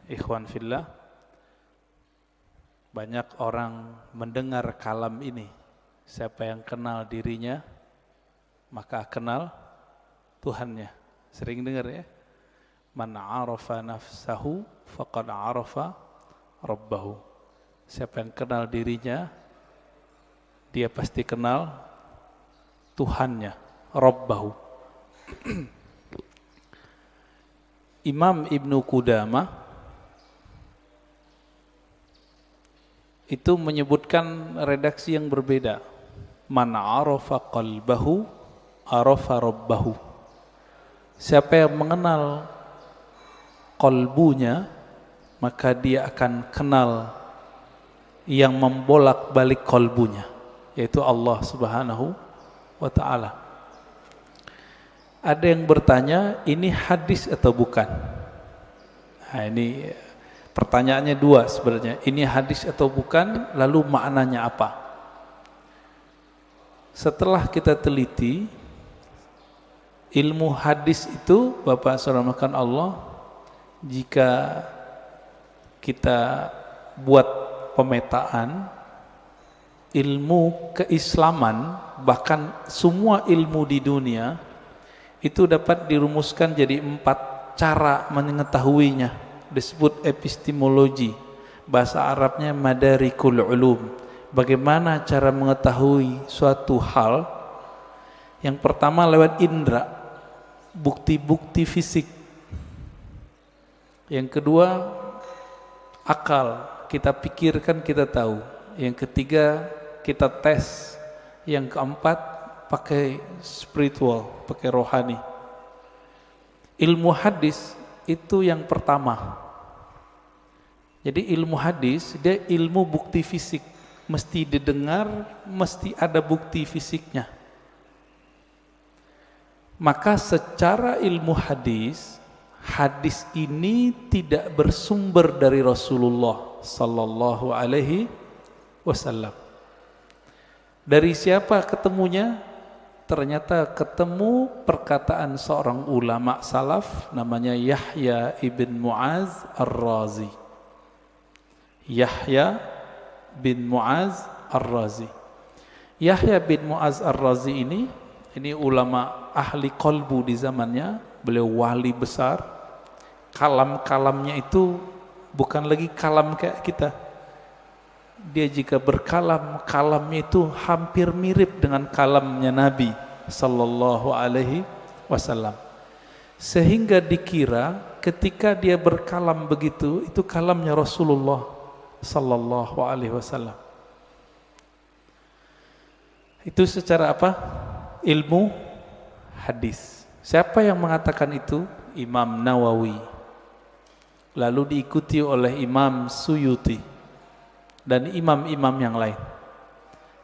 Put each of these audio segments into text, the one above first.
Ikhwan fillah, banyak orang mendengar kalam ini. Siapa yang kenal dirinya, maka kenal Tuhannya. Sering dengar ya? Man arafa nafsahu faqad arafa rabbahu. Siapa yang kenal dirinya, dia pasti kenal Tuhannya, Rabbahu. Imam Ibnu Qudamah itu menyebutkan redaksi yang berbeda. Man arafa qalbahu arafa rabbahu. Siapa yang mengenal qalbunya, maka dia akan kenal yang membolak-balik qalbunya, yaitu Allah Subhanahu wa ta'ala. Ada yang bertanya, ini hadis atau bukan? Nah, ini pertanyaannya dua sebenarnya. Ini hadis atau bukan, lalu maknanya apa? Setelah kita teliti, ilmu hadis itu, Bapak Saudara Allah, jika kita buat pemetaan, ilmu keislaman, bahkan semua ilmu di dunia, itu dapat dirumuskan jadi 4 cara mengetahuinya. Disebut epistemologi. Bahasa Arabnya madarikul ulum. Bagaimana cara mengetahui suatu hal? Yang pertama lewat indera, bukti-bukti fisik. Yang kedua akal, kita pikirkan kita tahu. Yang ketiga kita tes. Yang keempat pakai spiritual, pakai rohani. Ilmu hadis itu yang pertama. Jadi ilmu hadis dia ilmu bukti fisik, mesti didengar, mesti ada bukti fisiknya. Maka secara ilmu hadis, hadis ini tidak bersumber dari Rasulullah sallallahu alaihi wasallam. Dari siapa ketemunya? Ternyata ketemu perkataan seorang ulama salaf namanya Yahya ibn Mu'az Ar-Razi. Yahya bin Mu'az Ar-Razi. Yahya bin Mu'az Ar-Razi ini ulama ahli qalbu di zamannya. Beliau wali besar. Kalam-kalamnya itu bukan lagi kalam kayak kita. Dia jika berkalam, kalamnya itu hampir mirip dengan kalamnya Nabi sallallahu alaihi wasallam. Sehingga dikira ketika dia berkalam begitu, itu kalamnya Rasulullah sallallahu alaihi wasallam. Itu secara apa? Ilmu hadis. Siapa yang mengatakan itu? Imam Nawawi. Lalu diikuti oleh Imam Suyuti dan imam-imam yang lain.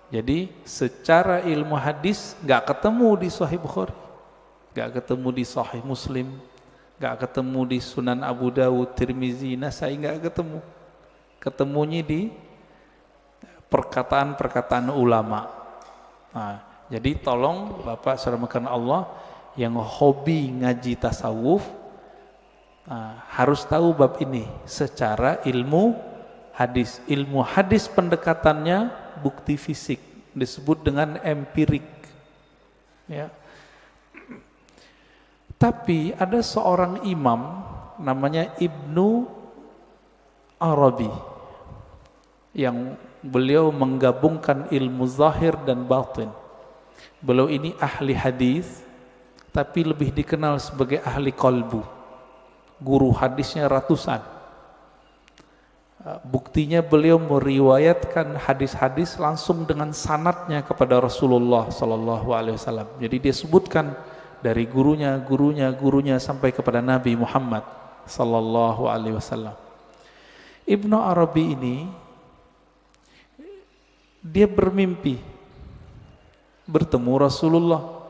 Jadi secara ilmu hadis gak ketemu di Sahih Bukhari, gak ketemu di Sahih Muslim, gak ketemu di Sunan Abu Dawud, Tirmizi, Nasai, gak ketemu. Ketemunya di perkataan-perkataan ulama. Nah, jadi tolong Bapak saudara Allah yang hobi ngaji tasawuf, harus tahu bab ini secara ilmu hadis. Ilmu hadis pendekatannya bukti fisik, disebut dengan empirik. Ya. Tapi ada seorang imam namanya Ibnu Arabi yang beliau menggabungkan ilmu zahir dan batin. Beliau ini ahli hadis, tapi lebih dikenal sebagai ahli qalbu. Guru hadisnya ratusan. Buktinya beliau meriwayatkan hadis-hadis langsung dengan sanadnya kepada Rasulullah sallallahu alaihi wasallam. Jadi dia sebutkan dari gurunya sampai kepada Nabi Muhammad sallallahu alaihi wasallam. Ibnu Arabi ini dia bermimpi bertemu Rasulullah.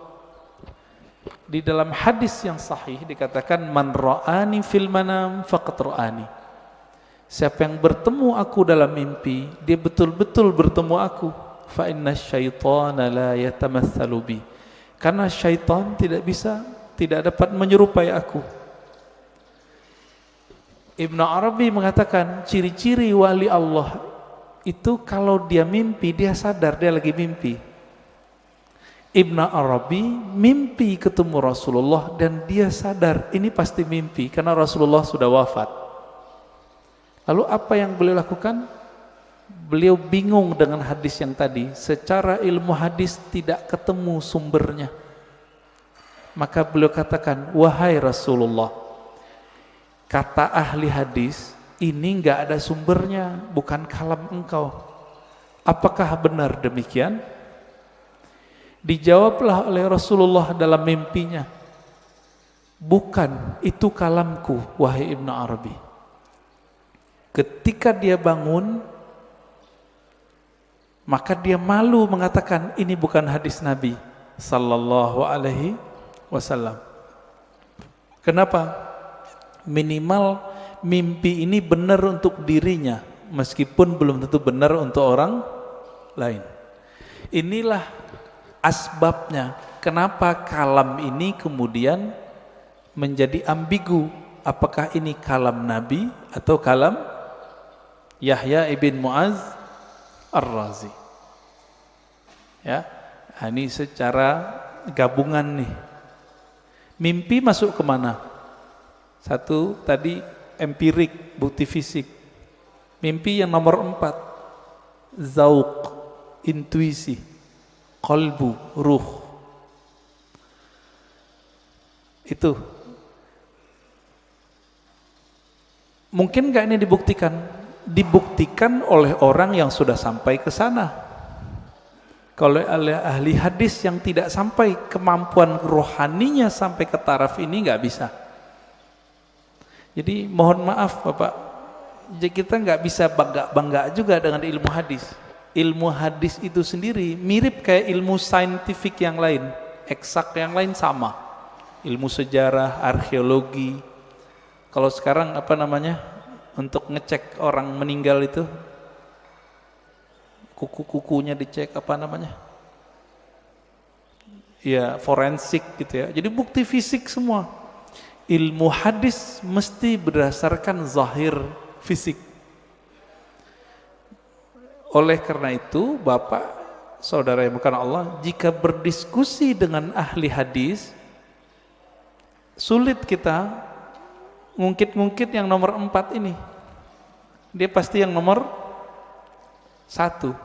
Di dalam hadis yang sahih dikatakan man ra'ani fil manam faqad ra'ani. Siapa yang bertemu aku dalam mimpi, dia betul-betul bertemu aku. Fa inna syaitana la yatamatsalu bi. Karena syaitan tidak dapat menyerupai aku. Ibnu Arabi mengatakan ciri-ciri wali Allah itu kalau dia mimpi, dia sadar dia lagi mimpi. Ibnu Arabi mimpi ketemu Rasulullah dan dia sadar ini pasti mimpi karena Rasulullah sudah wafat. Lalu apa yang beliau lakukan? Beliau bingung dengan hadis yang tadi. Secara ilmu hadis tidak ketemu sumbernya. Maka beliau katakan, wahai Rasulullah, kata ahli hadis ini enggak ada sumbernya, bukan kalam engkau. Apakah benar demikian? Dijawablah oleh Rasulullah dalam mimpinya, bukan, itu kalamku wahai Ibnu Arabi. Ketika dia bangun, maka dia malu mengatakan ini bukan hadis Nabi sallallahu alaihi wasallam. Kenapa? Minimal mimpi ini benar untuk dirinya, meskipun belum tentu benar untuk orang lain. Inilah asbabnya kenapa kalam ini kemudian menjadi ambigu. Apakah ini kalam Nabi atau kalam Yahya ibn Muaz Ar-Razi? Ya, ini secara gabungan nih. Mimpi masuk kemana? Satu tadi empirik, bukti fisik. Mimpi yang nomor 4, zauq, intuisi, qalbu, ruh. Itu mungkin nggak ini dibuktikan? Dibuktikan oleh orang yang sudah sampai ke sana. Kalau oleh ahli hadis yang tidak sampai, kemampuan rohaninya sampai ke taraf ini nggak bisa. Jadi mohon maaf Bapak, kita nggak bisa bangga juga dengan ilmu hadis. Ilmu hadis itu sendiri mirip kayak ilmu saintifik yang lain, eksak yang lain sama. Ilmu sejarah, arkeologi. Kalau sekarang apa namanya, untuk ngecek orang meninggal itu, kuku-kukunya dicek, apa namanya? Ya, forensik gitu ya. Jadi bukti fisik semua. Ilmu hadis mesti berdasarkan zahir fisik. Oleh karena itu, Bapak, saudara yang bukan Allah, jika berdiskusi dengan ahli hadis, sulit kita ngungkit-ngungkit yang nomor 4 ini. Dia pasti yang nomor 1.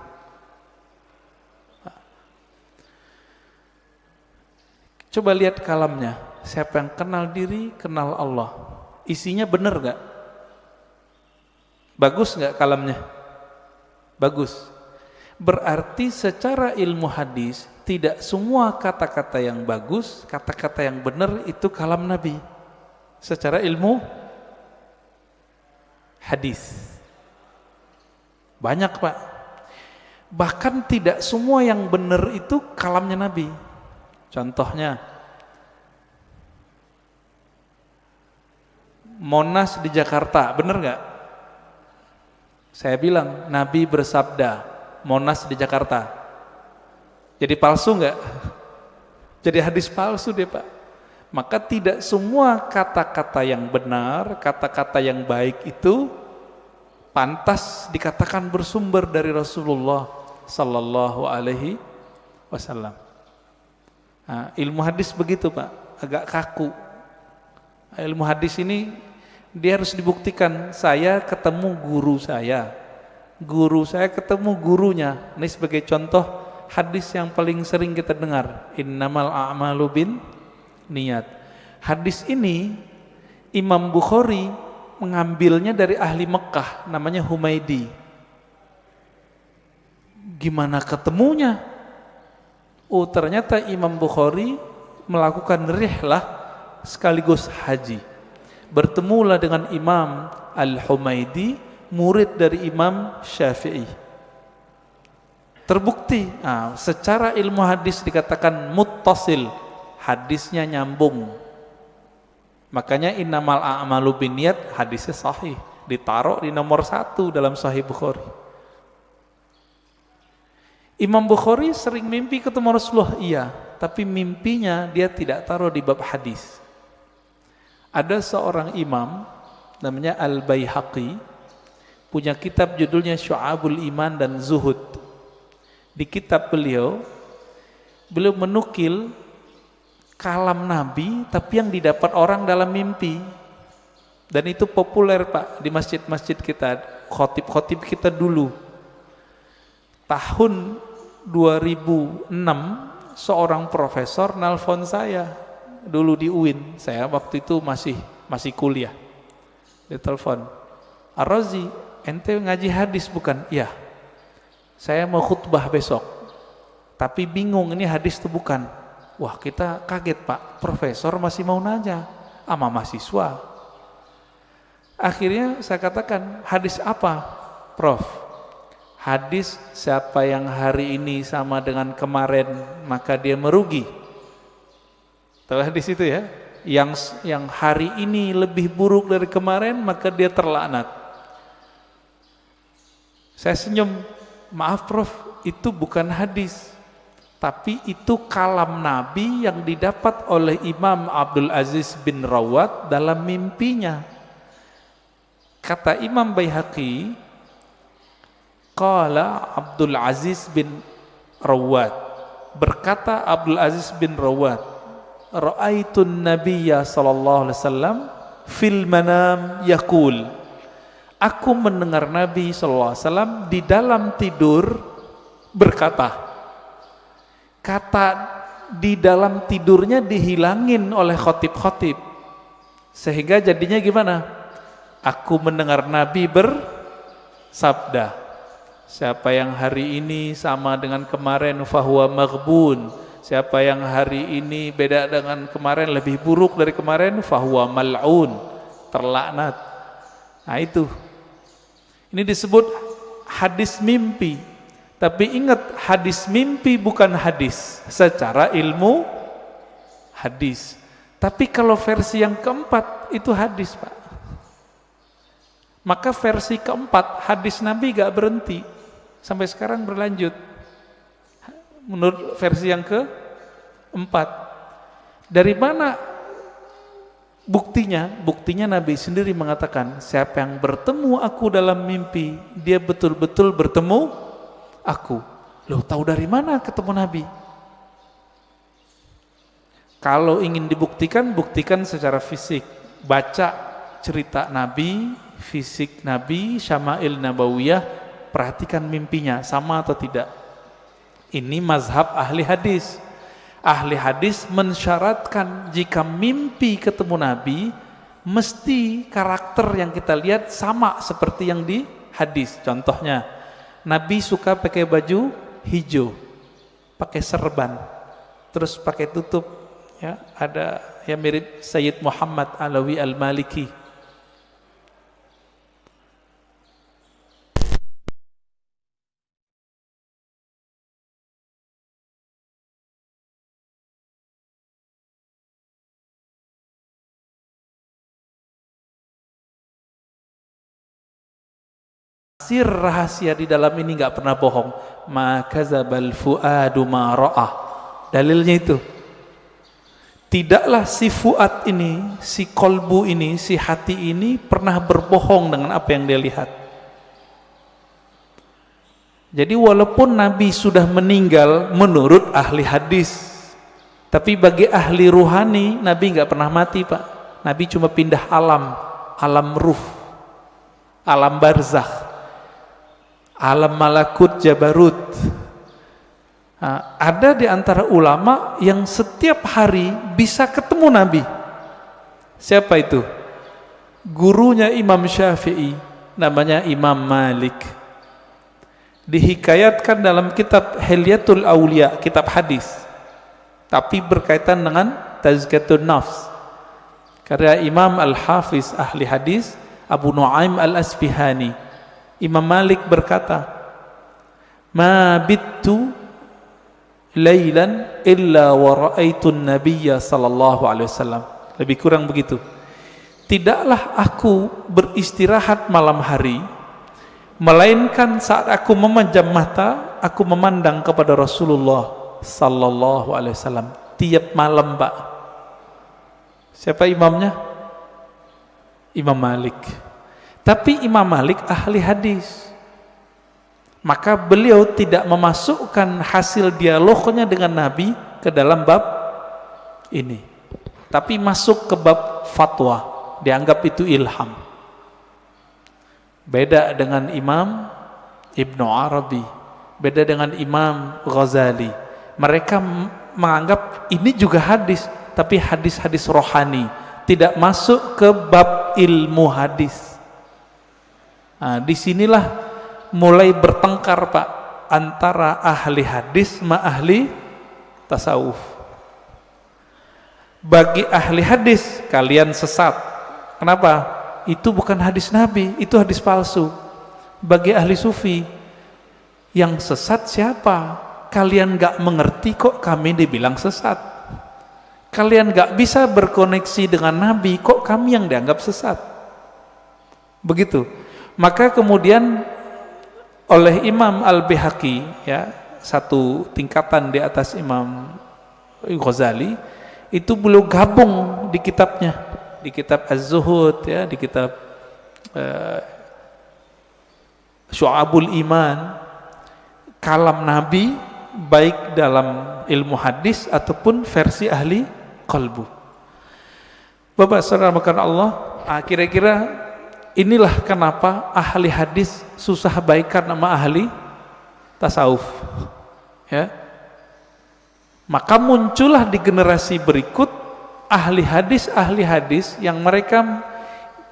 Coba lihat kalamnya. Siapa yang kenal diri, kenal Allah. Isinya benar gak? Bagus gak kalamnya? Bagus. Berarti secara ilmu hadis, tidak semua kata-kata yang bagus, kata-kata yang benar itu kalam Nabi. Secara ilmu hadis. Banyak Pak. Bahkan tidak semua yang benar itu kalamnya Nabi. Contohnya, Monas di Jakarta, benar gak? Saya bilang, Nabi bersabda, Monas di Jakarta. Jadi palsu gak? Jadi hadis palsu deh Pak. Maka tidak semua kata-kata yang benar, kata-kata yang baik itu pantas dikatakan bersumber dari Rasulullah sallallahu alaihi wasallam. Nah, ilmu hadis begitu Pak, agak kaku. Ilmu hadis ini dia harus dibuktikan. Saya ketemu guru saya ketemu gurunya. Ini sebagai contoh hadis yang paling sering kita dengar, innamal a'malu bin niat. Hadis ini Imam Bukhari mengambilnya dari ahli Mekah, namanya Humaidi. Gimana ketemunya? Oh, ternyata Imam Bukhari melakukan rihlah sekaligus haji. Bertemulah dengan Imam Al-Humaidi, murid dari Imam Syafi'i. Terbukti, secara ilmu hadis dikatakan muttasil, hadisnya nyambung. Makanya innamal a'malu binniyat, hadisnya sahih, ditaruh di nomor 1 dalam Sahih Bukhari. Imam Bukhari sering mimpi ketemu Rasulullah, iya, tapi mimpinya dia tidak taruh di bab hadis. Ada seorang imam namanya Al-Baihaqi, punya kitab judulnya Syu'abul Iman dan Zuhud. Di kitab beliau menukil kalam Nabi tapi yang didapat orang dalam mimpi. Dan itu populer Pak di masjid-masjid kita, khotib-khotib kita dulu. Tahun 2006 seorang profesor nelpon saya dulu di UIN. Saya waktu itu masih kuliah. Dia telepon, "Ar-Razi, ente ngaji hadis bukan?" "Iya. Saya mau khutbah besok. Tapi bingung ini hadis itu bukan." Wah, kita kaget Pak, profesor masih mau nanya sama mahasiswa. Akhirnya saya katakan, "Hadis apa, Prof?" "Hadis siapa yang hari ini sama dengan kemarin maka dia merugi." Tahu hadis itu ya? Yang hari ini lebih buruk dari kemarin maka dia terlaknat. Saya senyum, "Maaf Prof, itu bukan hadis. Tapi itu kalam Nabi yang didapat oleh Imam Abdul Aziz bin Rawat dalam mimpinya." Kata Imam Baihaqi, qala Abdul Aziz bin Rawat, berkata Abdul Aziz bin Rawat, "Ra'aitun Nabiyya sallallahu alaihi wasallam fil manam yaqul." Aku mendengar Nabi sallallahu alaihi wasallam di dalam tidur berkata. Kata di dalam tidurnya dihilangin oleh khotib-khotib. Sehingga jadinya gimana? Aku mendengar Nabi bersabda, "Siapa yang hari ini sama dengan kemarin fahuwa maghbun." Siapa yang hari ini beda dengan kemarin, lebih buruk dari kemarin, fahuwa mal'un, terlaknat. Nah itu. Ini disebut hadis mimpi. Tapi ingat, hadis mimpi bukan hadis secara ilmu hadis. Tapi kalau versi yang keempat itu hadis Pak. Maka versi keempat hadis Nabi gak berhenti sampai sekarang berlanjut. Menurut versi yang keempat. Dari mana buktinya? Buktinya Nabi sendiri mengatakan, siapa yang bertemu aku dalam mimpi, dia betul-betul bertemu aku. Loh, tahu dari mana ketemu Nabi? Kalau ingin dibuktikan, buktikan secara fisik. Baca cerita Nabi, fisik Nabi, Syama'il Nabawiyah, perhatikan mimpinya, sama atau tidak. Ini mazhab ahli hadis. Ahli hadis mensyaratkan jika mimpi ketemu Nabi, mesti karakter yang kita lihat sama seperti yang di hadis. Contohnya, Nabi suka pakai baju hijau, pakai serban, terus pakai tutup, ya, ada yang mirip Sayyid Muhammad Alawi Al-Maliki. Sir rahasia di dalam ini nggak pernah bohong. Ma kadzabal fuadu ma ra'ah. Dalilnya itu. Tidaklah si fuad ini, si kolbu ini, si hati ini pernah berbohong dengan apa yang dia lihat. Jadi walaupun Nabi sudah meninggal menurut ahli hadis, tapi bagi ahli ruhani Nabi nggak pernah mati Pak. Nabi cuma pindah alam ruh, alam barzakh, alam malakut jabarut. Nah, ada di antara ulama yang setiap hari bisa ketemu Nabi. Siapa itu? Gurunya Imam Syafi'i, namanya Imam Malik. Dihikayatkan dalam kitab Hilyatul Aulia, kitab hadis, tapi berkaitan dengan Tazkiyatun Nafs. Karya Imam Al-Hafiz ahli hadis Abu Nu'aim Al-Asfihani. Imam Malik berkata, "Ma bittu lailan illa wa ra'aitun nabiyya sallallahu alaihi wasallam." Lebih kurang begitu. Tidaklah aku beristirahat malam hari melainkan saat aku memejam mata aku memandang kepada Rasulullah sallallahu alaihi wasallam tiap malam, Pak. Siapa imamnya? Imam Malik. Tapi Imam Malik ahli hadis. Maka beliau tidak memasukkan hasil dialognya dengan Nabi ke dalam bab ini. Tapi masuk ke bab fatwa, dianggap itu ilham. Beda dengan Imam Ibnu Arabi, beda dengan Imam Ghazali. Mereka menganggap ini juga hadis, tapi hadis-hadis rohani, tidak masuk ke bab ilmu hadis. Nah, disinilah mulai bertengkar Pak, antara ahli hadis sama ahli tasawuf. Bagi ahli hadis, kalian sesat. Kenapa? Itu bukan hadis Nabi, itu hadis palsu. Bagi ahli sufi, yang sesat siapa? Kalian gak mengerti kok kami dibilang sesat. Kalian gak bisa berkoneksi dengan Nabi, kok kami yang dianggap sesat. Begitu. Maka kemudian oleh Imam Al-Baihaqi, ya, satu tingkatan di atas Imam Ghazali, itu beliau gabung di kitabnya, di kitab Az-Zuhud, ya, di kitab Syu'abul Iman, kalam Nabi baik dalam ilmu hadis ataupun versi ahli qalbu. Bapak saudara makan Allah, kira-kira inilah kenapa ahli hadis susah baikan sama ahli tasawuf, ya. Maka muncullah di generasi berikut ahli hadis yang mereka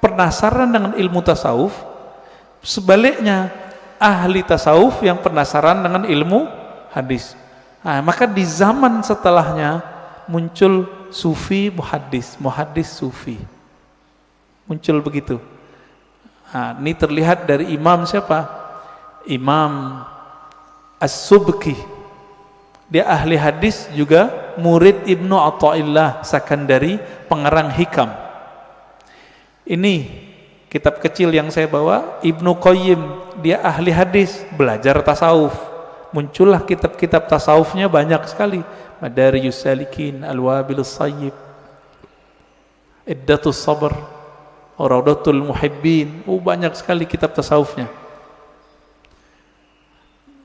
penasaran dengan ilmu tasawuf. Sebaliknya ahli tasawuf yang penasaran dengan ilmu hadis. Nah, maka di zaman setelahnya muncul sufi muhaddis, muhaddis sufi. Muncul begitu. Nah, ini terlihat dari imam siapa? Imam As-Subki. Dia ahli hadis juga murid Ibnu Athaillah Sakandari, pengarang Hikam. Ini kitab kecil yang saya bawa, Ibnu Qayyim, dia ahli hadis, belajar tasawuf. Muncullah kitab-kitab tasawufnya banyak sekali. Madarijus Salikin, Al-Wabilus Sayyib, Iddatus Sabr, Raudatul Muhibbin. Banyak sekali kitab tasawufnya.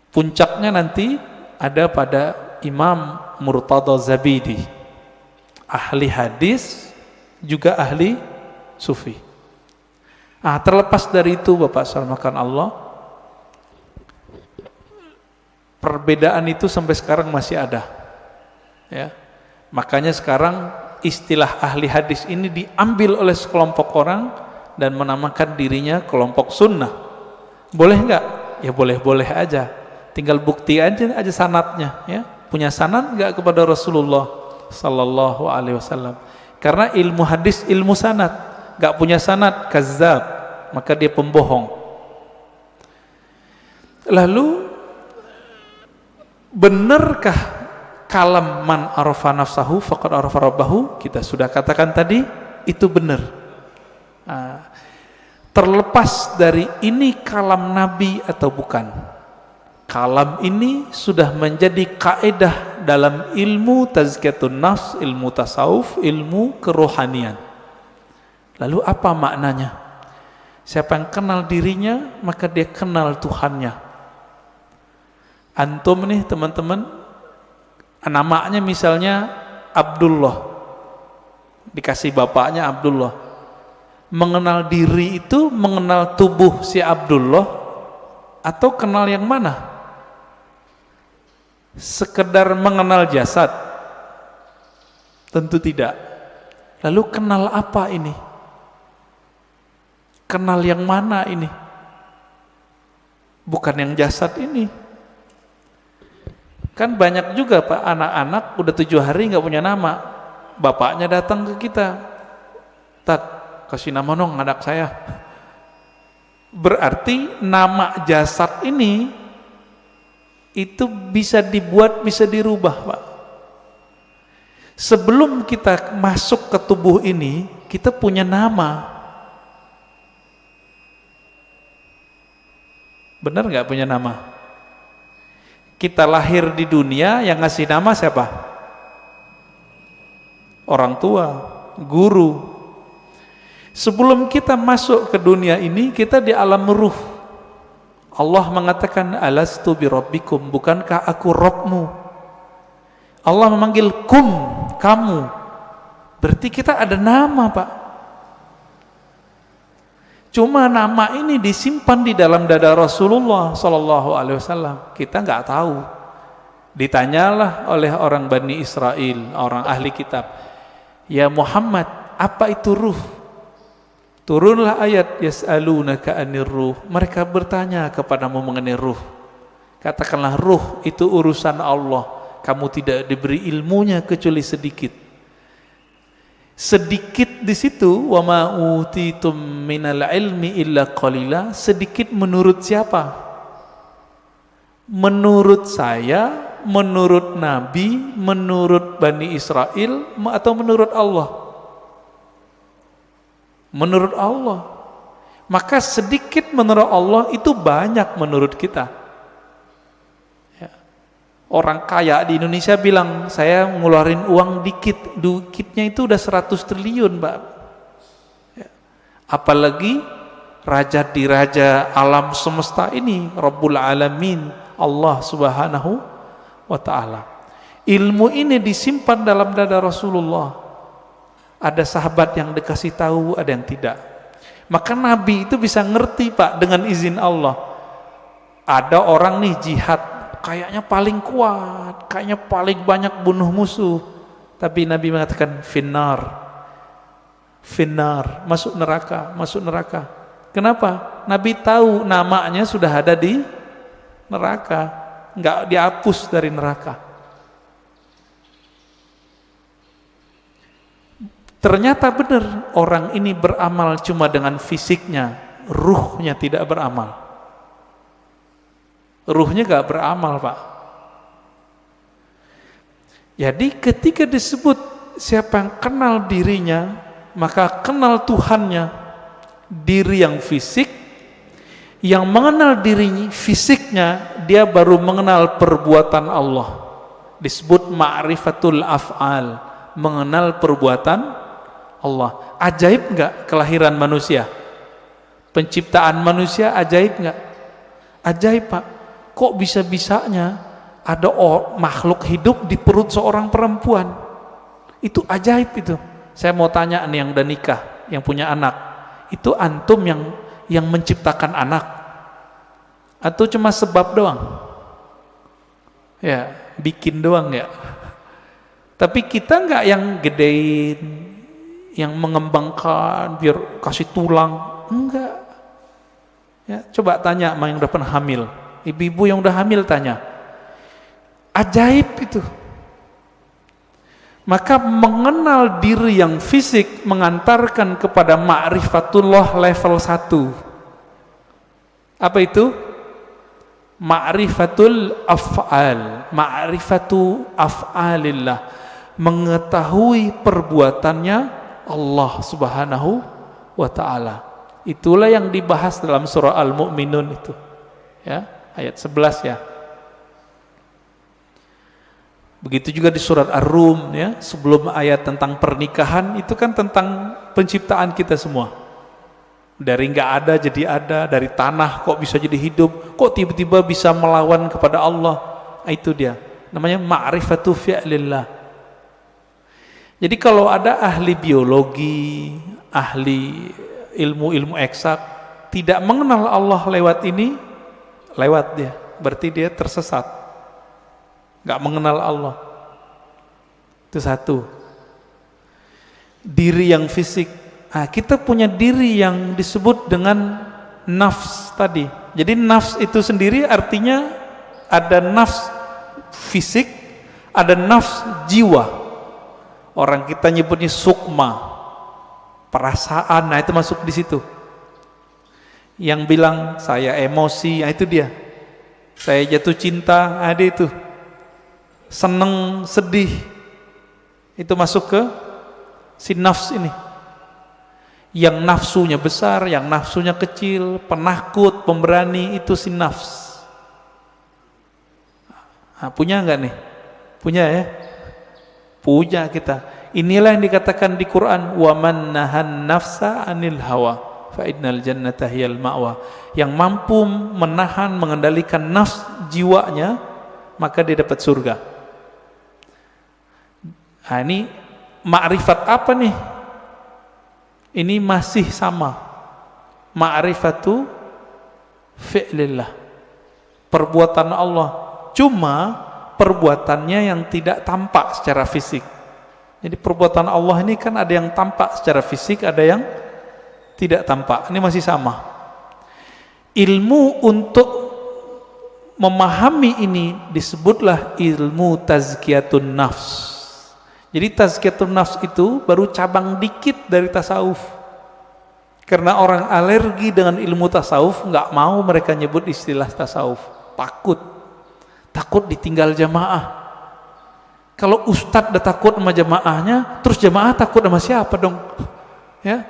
Puncaknya nanti ada pada Imam Murtada Zabidi, ahli hadis juga ahli sufi. Terlepas dari itu Bapak salamakan Allah, perbedaan itu sampai sekarang masih ada, ya. Makanya sekarang istilah ahli hadis ini diambil oleh sekelompok orang dan menamakan dirinya kelompok sunnah. Boleh enggak? Ya boleh-boleh aja. Tinggal bukti aja sanadnya, ya. Punya sanad enggak kepada Rasulullah sallallahu alaihi wasallam? Karena ilmu hadis ilmu sanad. Enggak punya sanad, kazzab, maka dia pembohong. Lalu benarkah kalam man arafa nafsahu faqad arafa rabbahu? Kita sudah katakan tadi, itu benar. Terlepas dari ini kalam Nabi atau bukan, kalam ini sudah menjadi kaidah dalam ilmu tazkiyatun nafs, ilmu tasawuf, ilmu kerohanian. Lalu apa maknanya? Siapa yang kenal dirinya, maka dia kenal Tuhannya. Antum nih teman-teman, namanya misalnya Abdullah, dikasih bapaknya Abdullah. Mengenal diri itu mengenal tubuh si Abdullah atau kenal yang mana? Sekedar mengenal jasad? Tentu tidak. Lalu kenal apa ini? Kenal yang mana ini? Bukan yang jasad ini. Kan banyak juga Pak, anak-anak udah 7 hari nggak punya nama. Bapaknya datang ke kita, Tat, kasih nama dong anak saya. Berarti nama jasad ini itu bisa dibuat, bisa dirubah Pak. Sebelum kita masuk ke tubuh ini, kita punya nama. Benar nggak punya nama? Kita lahir di dunia, yang ngasih nama siapa? Orang tua, guru. Sebelum kita masuk ke dunia ini, kita di alam ruh. Allah mengatakan, alastu birabbikum, bukankah aku Rabbmu? Allah memanggil kum, kamu. Berarti kita ada nama, Pak. Cuma nama ini disimpan di dalam dada Rasulullah Sallallahu Alaihi Wasallam. Kita nggak tahu. Ditanyalah oleh orang Bani Israel, orang ahli kitab, ya Muhammad, apa itu ruh? Turunlah ayat yas'alunaka 'anir ruh. Mereka bertanya kepadamu mengenai ruh. Katakanlah ruh itu urusan Allah. Kamu tidak diberi ilmunya kecuali sedikit. Sedikit di situ, wa ma utitum minal ilmi illa qalila. Sedikit menurut siapa? Menurut saya, menurut Nabi, menurut Bani Israel, atau menurut Allah? Menurut Allah. Maka sedikit menurut Allah itu banyak menurut kita. Ya. Orang kaya di Indonesia bilang, saya ngeluarin uang dikitnya itu udah 100 triliun, Mbak. Ya. Apalagi raja di raja alam semesta ini, Rabbul Alamin, Allah Subhanahu wa ta'ala. Ilmu ini disimpan dalam dada Rasulullah. Ada sahabat yang dikasih tahu, ada yang tidak. Maka Nabi itu bisa ngerti, Pak, dengan izin Allah. Ada orang nih jihad, kayaknya paling kuat, kayaknya paling banyak bunuh musuh. Tapi Nabi mengatakan finnar, masuk neraka, masuk neraka. Kenapa? Nabi tahu namanya sudah ada di neraka, nggak dihapus dari neraka. Ternyata benar, orang ini beramal cuma dengan fisiknya, ruhnya tidak beramal. Ruhnya gak beramal, Pak. Jadi ketika disebut siapa yang kenal dirinya, maka kenal Tuhannya. Diri yang fisik, yang mengenal dirinya fisiknya, dia baru mengenal perbuatan Allah. Disebut ma'rifatul af'al, mengenal perbuatan Allah. Ajaib enggak kelahiran manusia? Penciptaan manusia ajaib enggak? Ajaib, Pak. Kok bisa-bisanya ada makhluk hidup di perut seorang perempuan? Itu ajaib itu. Saya mau tanya nih yang udah nikah, yang punya anak. Itu antum yang menciptakan anak? Atau cuma sebab doang? Ya, bikin doang ya. Tapi kita enggak yang gedein, yang mengembangkan biar kasih tulang, enggak. Ya, coba tanya sama yang udah pernah hamil, ibu-ibu yang udah hamil tanya. Ajaib itu. Maka mengenal diri yang fisik mengantarkan kepada ma'rifatullah level 1. Apa itu? Ma'rifatul af'al, ma'rifatu af'alillah, mengetahui perbuatannya Allah Subhanahu wa ta'ala. Itulah yang dibahas dalam surah Al-Mu'minun itu. Ya, ayat 11 ya. Begitu juga di surat Ar-Rum ya, sebelum ayat tentang pernikahan itu kan tentang penciptaan kita semua. Dari enggak ada jadi ada, dari tanah kok bisa jadi hidup, kok tiba-tiba bisa melawan kepada Allah. Itu dia. Namanya ma'rifatu fi'lillah. Jadi kalau ada ahli biologi, ahli ilmu-ilmu eksak tidak mengenal Allah lewat ini, lewat dia, berarti dia tersesat, nggak mengenal Allah. Itu satu. Diri yang fisik. Nah, kita punya diri yang disebut dengan nafs tadi. Jadi nafs itu sendiri artinya ada nafs fisik, ada nafs jiwa. Orang kita nyebutnya sukma, perasaan, nah itu masuk di situ. Yang bilang saya emosi, nah itu dia. Saya jatuh cinta, ada itu. Seneng, sedih, itu masuk ke si nafs ini. Yang nafsunya besar, yang nafsunya kecil, penakut, pemberani, itu si nafs. Nah, punya enggak nih? Punya ya? Punya kita. Inilah yang dikatakan di Quran, wa man nahan nafsa anil hawa fa innal jannata hiyal ma'wa. Yang mampu menahan, mengendalikan nafs jiwanya, maka dia dapat surga. Nah, ini ma'rifat apa nih? Ini masih sama. Ma'rifatu fi'lillah. Perbuatan Allah. Cuma perbuatannya yang tidak tampak secara fisik. Jadi perbuatan Allah ini kan ada yang tampak secara fisik, ada yang tidak tampak. Ini masih sama. Ilmu untuk memahami ini disebutlah ilmu tazkiyatun nafs. Jadi tazkiyatun nafs itu baru cabang dikit dari tasawuf. Karena orang alergi dengan ilmu tasawuf, nggak mau mereka nyebut istilah tasawuf. Takut ditinggal jamaah. Kalau ustadz udah takut sama jamaahnya, terus jamaah takut sama siapa dong? Ya.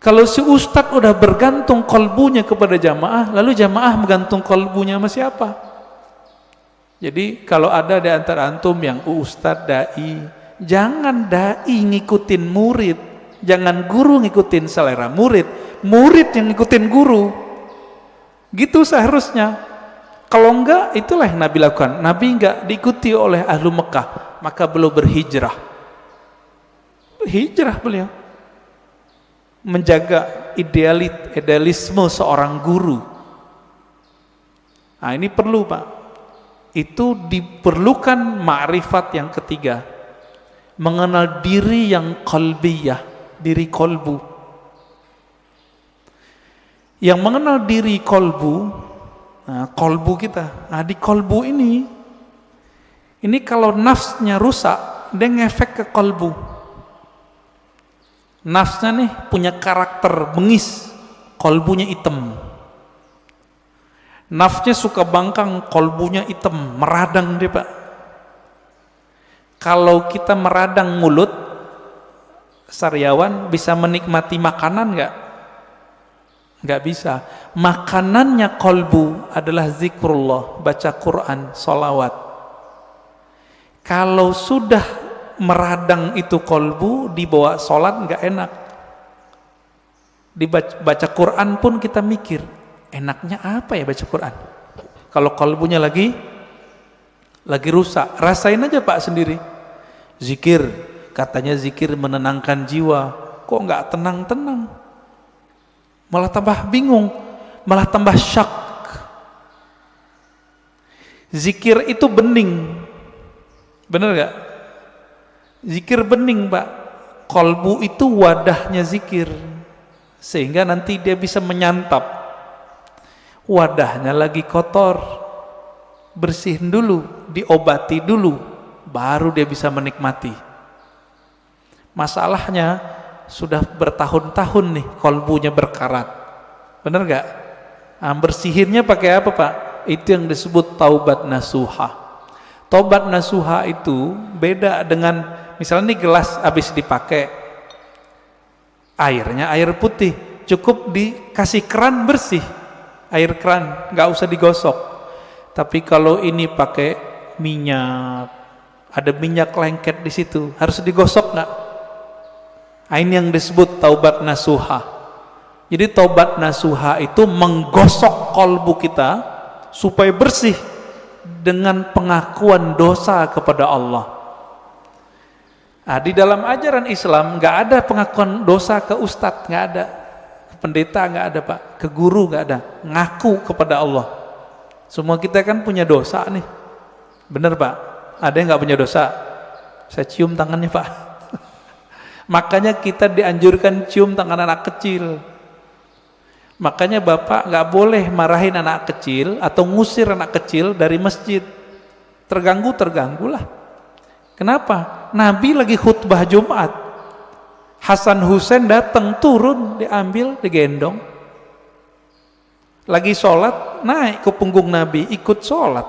Kalau si ustadz udah bergantung kolbunya kepada jamaah, lalu jamaah menggantung kolbunya sama siapa? Jadi kalau ada di antara antum yang ustadz dai, jangan dai ngikutin murid, jangan guru ngikutin selera murid, murid yang ngikutin guru. Gitu seharusnya. Kalau enggak, itulah yang Nabi lakukan. Nabi enggak diikuti oleh ahlu Mekah, maka beliau berhijrah. Hijrah beliau. Menjaga idealisme seorang guru. Nah ini perlu Pak. Itu diperlukan ma'rifat yang ketiga. Mengenal diri yang qalbiyah, diri kolbu. Yang mengenal diri kolbu, nah, kolbu kita, nah, di kolbu ini kalau nafsnya rusak, dia ngefek ke kolbu. Nafsnya nih punya karakter bengis, kolbunya hitam. Nafsnya suka bangkang, kolbunya hitam, meradang dia Pak. Kalau kita meradang mulut, sariawan bisa menikmati makanan nggak? Nggak bisa. Makanannya kolbu adalah zikrullah, baca Quran, sholawat. Kalau sudah meradang itu kolbu, dibawa sholat nggak enak. Dibaca Quran pun kita mikir, enaknya apa ya baca Quran? Kalau kolbunya lagi rusak, rasain aja Pak sendiri. Zikir, katanya zikir menenangkan jiwa, kok nggak tenang-tenang? Malah tambah bingung, malah tambah syak. Zikir itu bening, bener gak? Zikir bening Pak. Kolbu itu wadahnya zikir, sehingga nanti dia bisa menyantap. Wadahnya lagi kotor, bersihin dulu, diobati dulu, baru dia bisa menikmati. Masalahnya sudah bertahun-tahun nih kolbunya berkarat, bener gak? Nah, bersihinnya pakai apa Pak? Itu yang disebut taubat nasuha. Taubat nasuha itu beda dengan misalnya nih gelas habis dipakai, airnya air putih, cukup dikasih keran bersih, air keran, nggak usah digosok. Tapi kalau ini pakai minyak, ada minyak lengket di situ, harus digosok nggak? Ini yang disebut taubat nasuha. Jadi taubat nasuha itu menggosok kolbu kita supaya bersih dengan pengakuan dosa kepada Allah. Nah, di dalam ajaran Islam nggak ada pengakuan dosa ke ustadz, nggak ada, ke pendeta nggak ada Pak, ke guru nggak ada, ngaku kepada Allah. Semua kita kan punya dosa nih, bener Pak? Ada yang nggak punya dosa? Saya cium tangannya Pak. Makanya kita dianjurkan cium tangan anak kecil. Makanya Bapak nggak boleh marahin anak kecil atau ngusir anak kecil dari masjid. Terganggulah. Kenapa? Nabi lagi khutbah Jumat, Hasan Husain datang, turun, diambil, digendong. Lagi sholat, naik ke punggung Nabi, ikut sholat.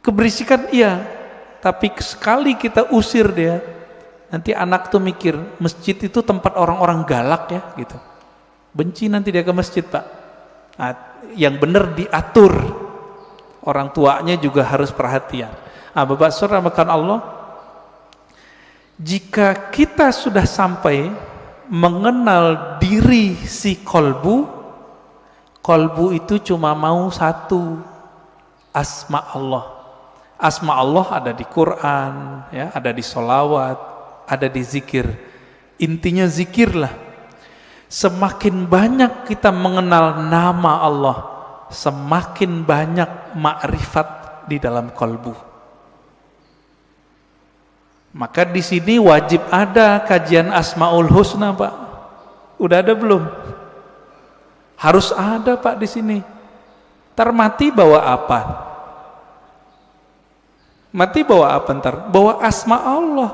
Keberisikan iya, tapi sekali kita usir dia, nanti anak tuh mikir masjid itu tempat orang-orang galak ya, gitu. Benci nanti dia ke masjid Pak. Nah, yang benar diatur. Orang tuanya juga harus perhatian. Bapak Saudara makan Allah, jika kita sudah sampai mengenal diri si kolbu itu cuma mau satu, asma Allah. Asma Allah ada di Quran, ya, ada di sholawat, ada di zikir. Intinya zikirlah. Semakin banyak kita mengenal nama Allah, semakin banyak makrifat di dalam kolbu. Maka di sini wajib ada kajian Asmaul Husna, Pak. Udah ada belum? Harus ada, Pak, di sini. Ntar mati bawa apa? Mati bawa apa ntar? Bawa asma Allah.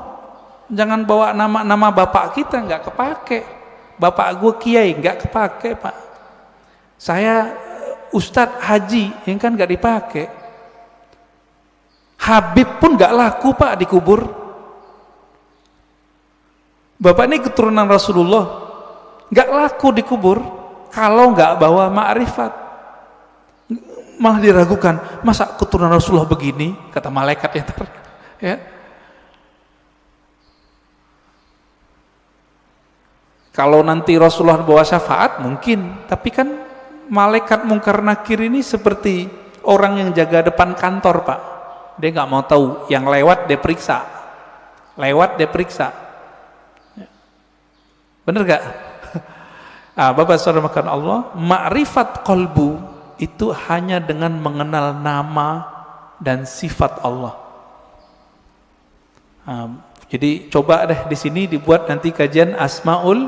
Jangan bawa nama-nama bapak kita, nggak kepake. Bapak gue kiai, nggak kepake, Pak. Saya Ustadz Haji, yang kan nggak dipakai. Habib pun nggak laku, Pak, dikubur. Bapak ini keturunan Rasulullah, nggak laku dikubur kalau nggak bawa ma'rifat. Malah diragukan, masa keturunan Rasulullah begini, kata malaikat ya. Kalau nanti Rasulullah bawa syafaat mungkin, tapi kan malaikat Mungkar Nakir ini seperti orang yang jaga depan kantor, Pak. Dia nggak mau tahu, yang lewat dia periksa, bener gak? Bapak Saudara makan Allah, ma'rifat qalbu itu hanya dengan mengenal nama dan sifat Allah. Jadi coba deh di sini dibuat nanti kajian Asmaul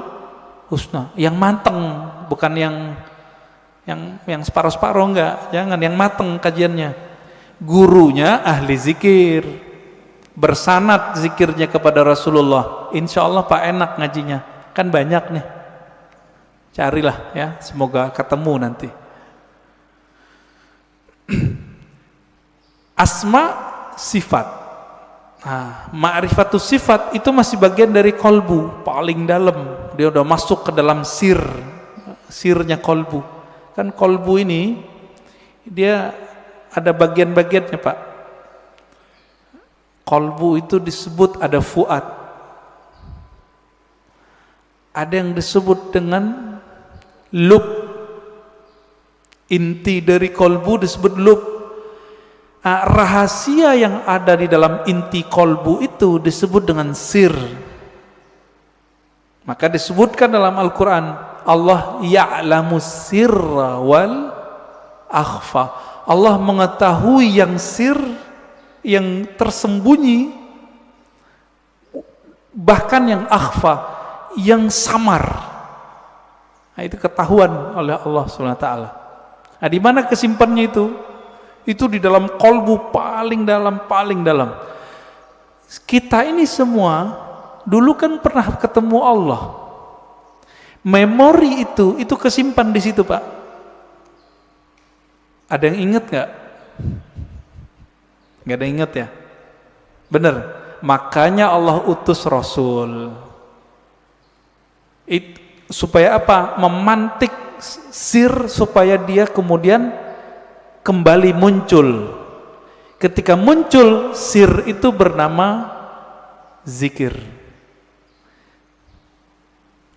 Husna yang mateng, bukan yang separuh-separuh, enggak. Jangan, yang mateng kajiannya. Gurunya ahli zikir, bersanad zikirnya kepada Rasulullah. Insya Allah Pak enak ngajinya, kan banyak nih. Carilah ya, semoga ketemu nanti. Asma sifat. Ma'rifatus sifat itu masih bagian dari kolbu, paling dalam. Dia udah masuk ke dalam sirnya kolbu. Kan kolbu ini dia ada bagian-bagiannya, Pak. Kolbu itu disebut ada fuad. Ada yang disebut dengan lub. Inti dari kolbu disebut lub. Rahasia yang ada di dalam inti kolbu itu disebut dengan sir. Maka disebutkan dalam Al-Quran, Allah ya'lamu sirra wal akhfa. Allah mengetahui yang sir, yang tersembunyi, bahkan yang akhfa, yang samar. Itu ketahuan oleh Allah SWT. Di mana kesimpannya itu? Itu di dalam kolbu paling dalam. Kita ini semua dulu kan pernah ketemu Allah. Memori itu kesimpan di situ, Pak. Ada yang ingat nggak? Nggak ada yang ingat ya? Bener. Makanya Allah utus Rasul. Supaya apa? Memantik sir supaya dia kemudian kembali muncul. Ketika muncul sir itu bernama zikir.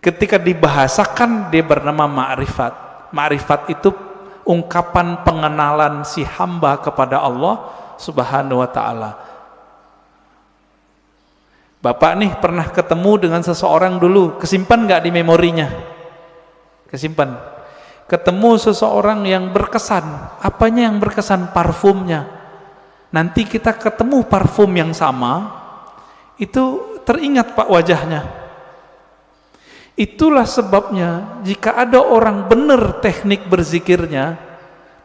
Ketika dibahasakan dia bernama ma'rifat. Ma'rifat itu ungkapan pengenalan si hamba kepada Allah Subhanahu wa ta'ala. Bapak nih pernah ketemu dengan seseorang dulu, kesimpan nggak di memorinya? Kesimpan. Ketemu seseorang yang berkesan. Apanya yang berkesan? Parfumnya. Nanti kita ketemu parfum yang sama, itu teringat, Pak, wajahnya. Itulah sebabnya jika ada orang benar teknik berzikirnya,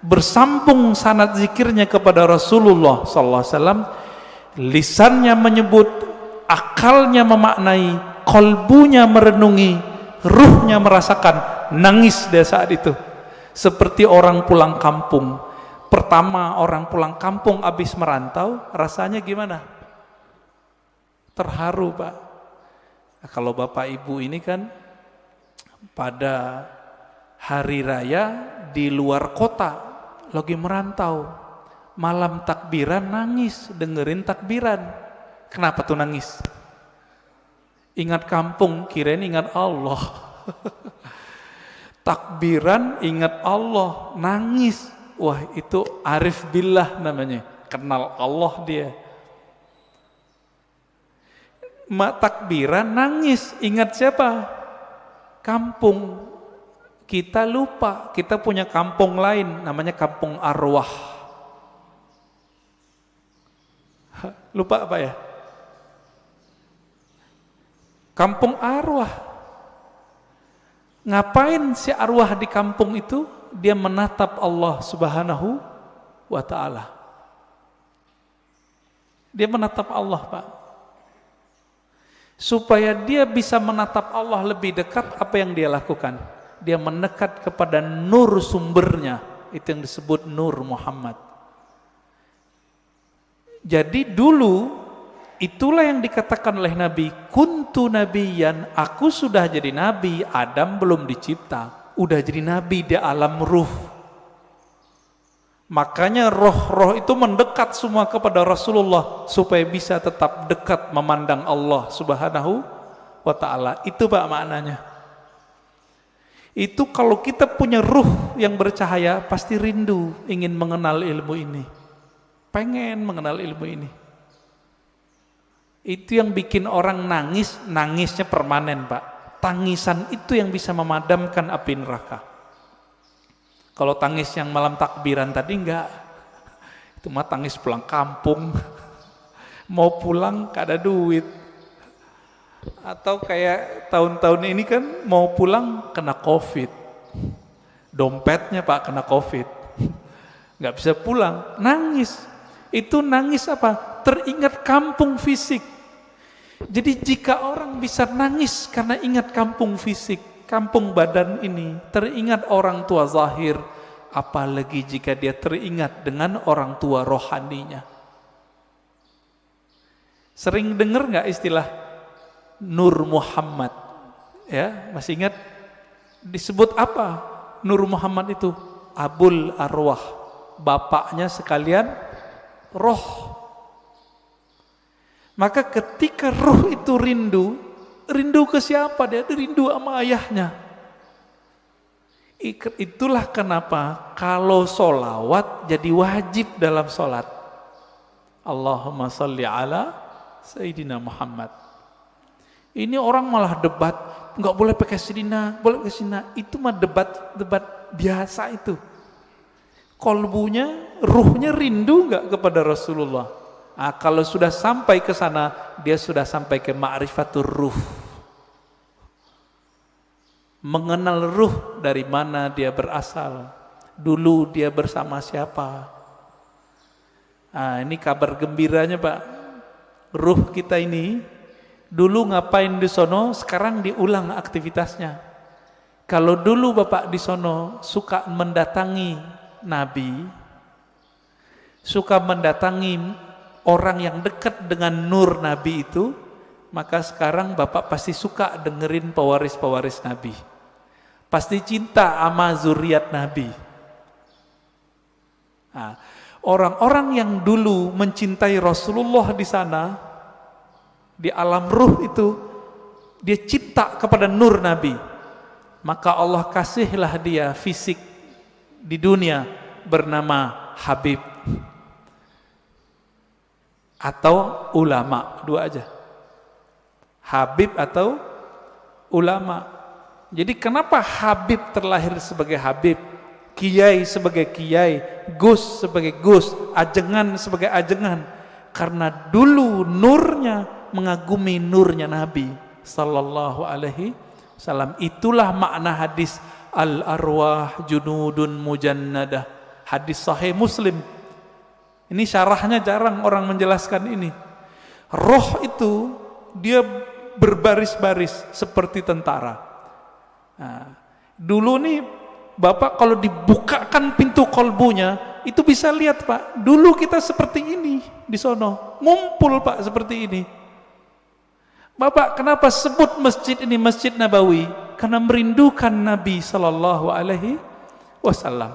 bersambung sanad zikirnya kepada Rasulullah SAW, lisannya menyebut, akalnya memaknai, kolbunya merenungi, ruhnya merasakan, nangis dia saat itu. Seperti orang pulang kampung. Pertama orang pulang kampung habis merantau, rasanya gimana? Terharu, Pak. Nah, kalau Bapak Ibu ini kan pada hari raya di luar kota, lagi merantau, malam takbiran nangis dengerin takbiran. Kenapa tuh nangis? Ingat kampung, kirain ingat Allah. Takbiran ingat Allah, nangis. Wah, itu arif billah namanya, kenal Allah dia. Takbiran nangis, ingat siapa? Kampung. Kita lupa, kita punya kampung lain, namanya kampung arwah. Lupa apa ya? Kampung arwah. Ngapain si arwah di kampung itu? Dia menatap Allah Subhanahu wa ta'ala. Dia menatap Allah, Pak. Supaya dia bisa menatap Allah lebih dekat, apa yang dia lakukan? Dia mendekat kepada nur sumbernya. Itu yang disebut Nur Muhammad. Jadi dulu itulah yang dikatakan oleh Nabi, kuntu nabiyan, aku sudah jadi nabi, Adam belum dicipta, udah jadi nabi di alam ruh. Makanya roh-roh itu mendekat semua kepada Rasulullah supaya bisa tetap dekat memandang Allah Subhanahu wa ta'ala. Itu Pak maknanya. Itu kalau kita punya ruh yang bercahaya, pasti rindu ingin mengenal ilmu ini. Pengen mengenal ilmu ini. Itu yang bikin orang nangis, nangisnya permanen Pak. Tangisan itu yang bisa memadamkan api neraka. Kalau tangis yang malam takbiran tadi enggak. Itu mah tangis pulang kampung. Mau pulang gak ada duit. Atau kayak tahun-tahun ini kan mau pulang kena COVID. Dompetnya Pak kena COVID. Gak bisa pulang, nangis. Itu nangis apa? Teringat kampung fisik. Jadi jika orang bisa nangis karena ingat kampung fisik, kampung badan ini, teringat orang tua zahir, apalagi jika dia teringat dengan orang tua rohaninya. Sering dengar nggak istilah Nur Muhammad? Ya, masih ingat disebut apa? Nur Muhammad itu Abul Arwah, bapaknya sekalian roh. Maka ketika roh itu rindu ke siapa? Dia rindu sama ayahnya. Itulah kenapa kalau solawat jadi wajib dalam solat. Allahumma salli ala Sayyidina Muhammad. Ini orang malah debat, nggak boleh pakai Sayyidina, boleh pakai Sayyidina. Itu mah debat biasa itu. Kolbunya, ruhnya rindu nggak kepada Rasulullah? Nah, kalau sudah sampai ke sana, dia sudah sampai ke ma'rifatur ruh. Mengenal ruh dari mana dia berasal. Dulu dia bersama siapa. Nah, ini kabar gembiranya Pak. Ruh kita ini, dulu ngapain di sono, sekarang diulang aktivitasnya. Kalau dulu Bapak di sono suka mendatangi Nabi, suka mendatangi orang yang dekat dengan nur Nabi itu, maka sekarang Bapak pasti suka dengerin pewaris-pewaris Nabi. Pasti cinta sama zuriat Nabi. Nah, orang-orang yang dulu mencintai Rasulullah di sana, di alam ruh itu, dia cinta kepada nur Nabi. Maka Allah kasihlah dia fisik di dunia bernama Habib. Atau ulama, dua aja. Habib atau ulama. Jadi kenapa Habib terlahir sebagai Habib, Kiai sebagai Kiai, Gus sebagai Gus, Ajengan sebagai Ajengan? Karena dulu nurnya mengagumi nurnya Nabi sallallahu alaihi wasallam. Itulah makna hadis al-arwah junudun mujannadah. Hadis sahih Muslim. Ini syarahnya jarang orang menjelaskan ini. Roh itu dia berbaris-baris seperti tentara. Nah, dulu nih Bapak kalau dibukakan pintu kolbunya, itu bisa lihat Pak. Dulu kita seperti ini di sono, ngumpul Pak seperti ini. Bapak kenapa sebut masjid ini Masjid Nabawi? Karena merindukan Nabi Sallallahu Alaihi Wasallam.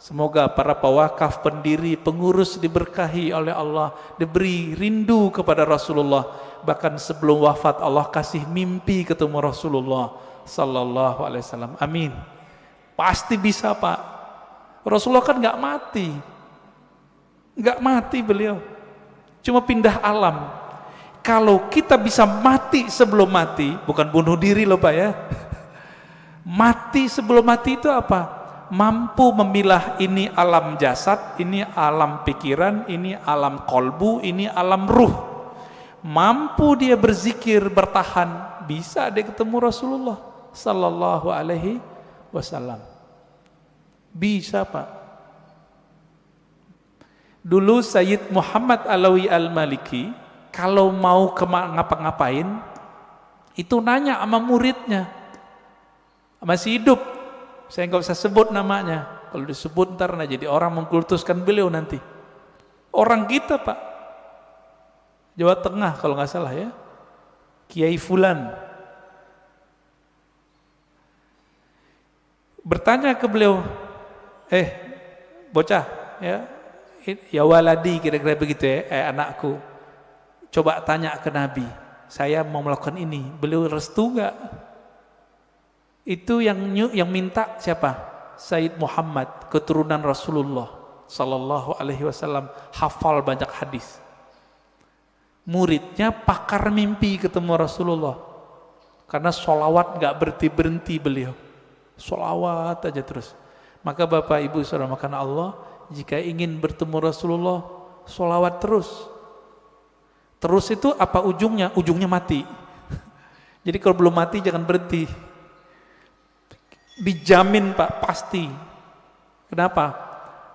Semoga para pewakaf, pendiri, pengurus diberkahi oleh Allah, diberi rindu kepada Rasulullah. Bahkan sebelum wafat Allah kasih mimpi ketemu Rasulullah sallallahu alaihi wasallam. Amin. Pasti bisa, Pak. Rasulullah kan nggak mati. Nggak mati beliau. Cuma pindah alam. Kalau kita bisa mati sebelum mati, bukan bunuh diri loh Pak ya. Mati sebelum mati itu apa? Mampu memilah ini alam jasad, ini alam pikiran, ini alam kolbu, ini alam ruh. Mampu dia berzikir, bertahan, bisa dia ketemu Rasulullah sallallahu alaihi wasallam. Bisa Pak. Dulu Sayyid Muhammad Alawi Al-Maliki kalau mau ngapa-ngapain itu nanya sama muridnya, masih hidup, saya nggak usah sebut namanya, kalau disebut ntar jadi orang mengkultuskan beliau nanti. Orang kita Pak, Jawa Tengah kalau nggak salah ya, Kiai Fulan, bertanya ke beliau, bocah ya waladi, kira-kira begitu ya, anakku, coba tanya ke Nabi, saya mau melakukan ini, beliau restu gak? Itu yang minta siapa? Sayyid Muhammad, keturunan Rasulullah sallallahu alaihi wasallam, hafal banyak hadis. Muridnya pakar mimpi ketemu Rasulullah, karena sholawat gak berhenti-berhenti beliau, sholawat aja terus. Maka Bapak Ibu saudara makan Allah, jika ingin bertemu Rasulullah, sholawat terus. Terus itu apa ujungnya? Ujungnya mati. Jadi kalau belum mati jangan berhenti. Dijamin Pak, pasti. Kenapa?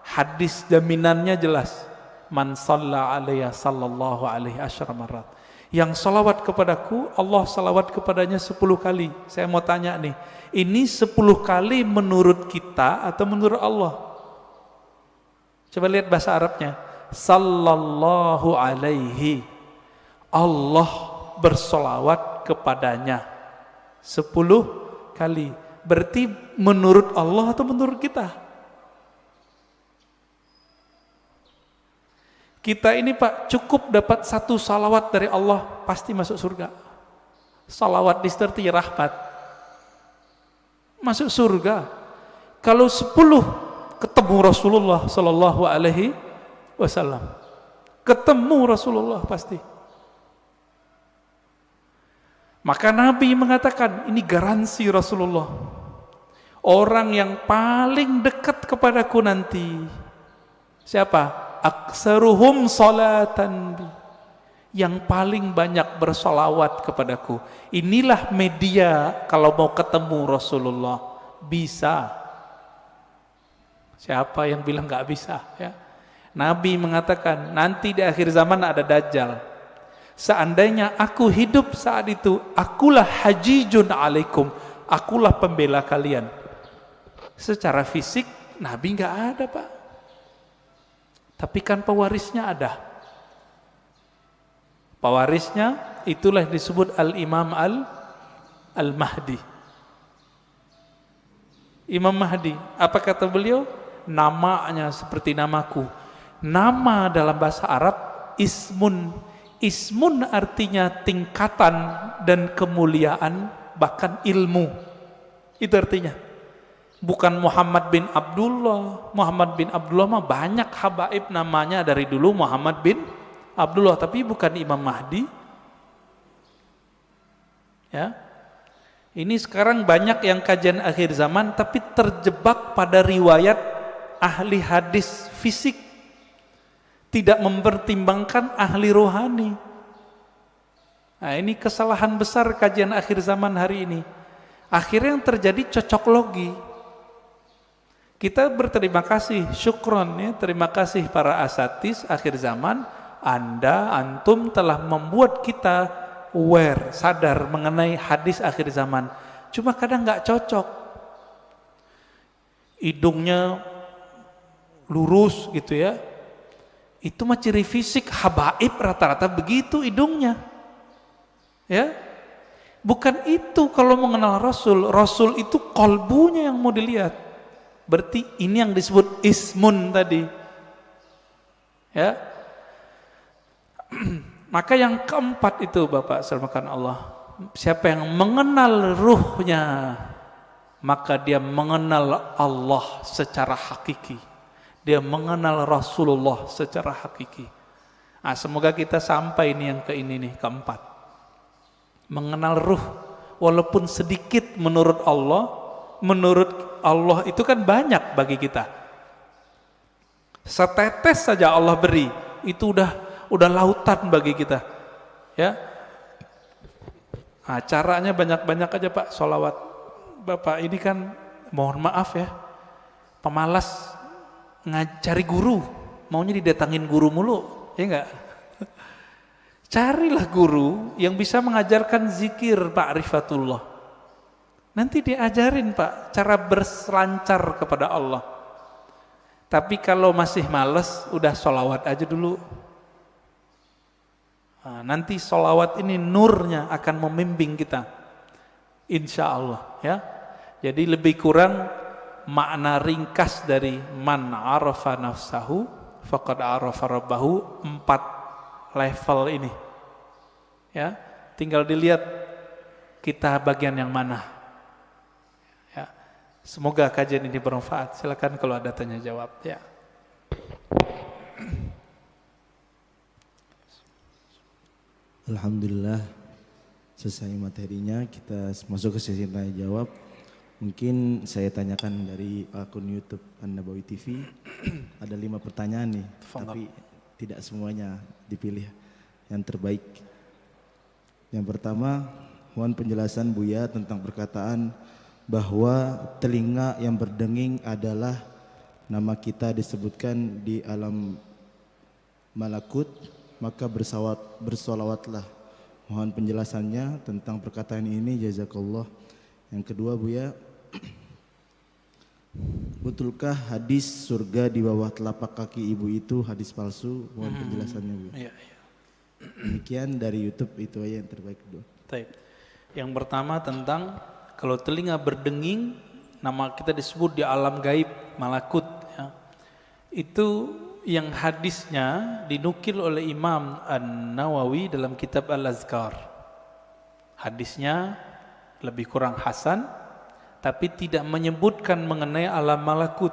Hadis jaminannya jelas. Man shalla alayya sallallahu alaihi asyara marat. Yang salawat kepadaku, Allah salawat kepadanya 10 kali. Saya mau tanya nih, ini 10 kali menurut kita atau menurut Allah? Coba lihat bahasa Arabnya. Sallallahu alaihi. Allah bersolawat kepadanya 10 kali. Berarti menurut Allah atau menurut kita? Kita ini Pak cukup dapat 1 salawat dari Allah pasti masuk surga. Salawat disertai rahmat, masuk surga. Kalau 10 ketemu Rasulullah sallallahu alaihi wasallam, ketemu Rasulullah pasti. Maka Nabi mengatakan, ini garansi Rasulullah, orang yang paling dekat kepadaku nanti siapa? Aksaruhum salatan bi, yang paling banyak bersolawat kepadaku. Inilah media kalau mau ketemu Rasulullah. Bisa. Siapa yang bilang nggak bisa ya? Nabi mengatakan nanti di akhir zaman ada Dajjal. Seandainya aku hidup saat itu, akulah hajijun alaikum, akulah pembela kalian. Secara fisik Nabi nggak ada Pak, tapi kan pewarisnya ada. Pewarisnya itulah yang disebut Al-Imam Al-Mahdi. Imam Mahdi, apa kata beliau? Namanya seperti namaku. Nama dalam bahasa Arab ismun. Ismun artinya tingkatan dan kemuliaan, bahkan ilmu. Itu artinya. Bukan Muhammad bin Abdullah. Muhammad bin Abdullah mah banyak habaib namanya dari dulu Muhammad bin Abdullah, tapi bukan Imam Mahdi. Ya. Ini sekarang banyak yang kajian akhir zaman tapi terjebak pada riwayat ahli hadis fisik. Tidak mempertimbangkan ahli rohani. Nah, ini kesalahan besar kajian akhir zaman hari ini. Akhirnya yang terjadi cocok logi. Kita berterima kasih, syukron ya, terima kasih para asatis akhir zaman. Antum telah membuat kita aware, sadar mengenai hadis akhir zaman. Cuma kadang nggak cocok. Hidungnya lurus gitu ya. Itu mah ciri fisik habaib, rata-rata begitu hidungnya. Ya. Bukan itu kalau mengenal Rasul. Rasul itu kolbunya yang mau dilihat. Berarti ini yang disebut ismun tadi. Ya. Maka yang keempat itu Bapak selamatkan Allah, siapa yang mengenal ruhnya, maka dia mengenal Allah secara hakiki. Dia mengenal Rasulullah secara hakiki. Nah, semoga kita sampai ini yang ini nih, keempat. Mengenal ruh, walaupun sedikit menurut Allah itu kan banyak bagi kita. Setetes saja Allah beri, itu udah lautan bagi kita. Ya. Nah, caranya banyak-banyak aja Pak, sholawat. Bapak ini kan mohon maaf ya, pemalas ngajari guru, maunya didatangin guru mulu, ya enggak? Carilah guru yang bisa mengajarkan zikir ma'rifatullah. Nanti diajarin Pak cara berselancar kepada Allah. Tapi kalau masih males, udah sholawat aja dulu. Nah, nanti sholawat ini nurnya akan membimbing kita, insya Allah ya. Jadi lebih kurang makna ringkas dari man arafa nafsahu faqad arafa rabbahu, 4 level ini ya. Tinggal dilihat kita bagian yang mana ya. Semoga kajian ini bermanfaat. Silakan kalau ada tanya jawab ya. Alhamdulillah selesai materinya, kita masuk ke sesi tanya jawab. Mungkin saya tanyakan dari akun YouTube An-Nabawi TV. Ada 5 pertanyaan nih, tapi tidak semuanya dipilih yang terbaik. Yang pertama, mohon penjelasan Buya tentang perkataan bahwa telinga yang berdenging adalah nama kita disebutkan di alam malakut, maka bersolawatlah. Mohon penjelasannya tentang perkataan ini, jazakallah. Yang kedua Buya, betulkah hadis surga di bawah telapak kaki ibu itu hadis palsu? Mohon penjelasannya Bu. Iya. Demikian dari YouTube, itu aja yang terbaik dulu. Yang pertama tentang kalau telinga berdenging, nama kita disebut di alam gaib malakut ya. Itu yang hadisnya dinukil oleh Imam An-Nawawi dalam kitab Al-Azkar. Hadisnya lebih kurang hasan, tapi tidak menyebutkan mengenai alam malakut.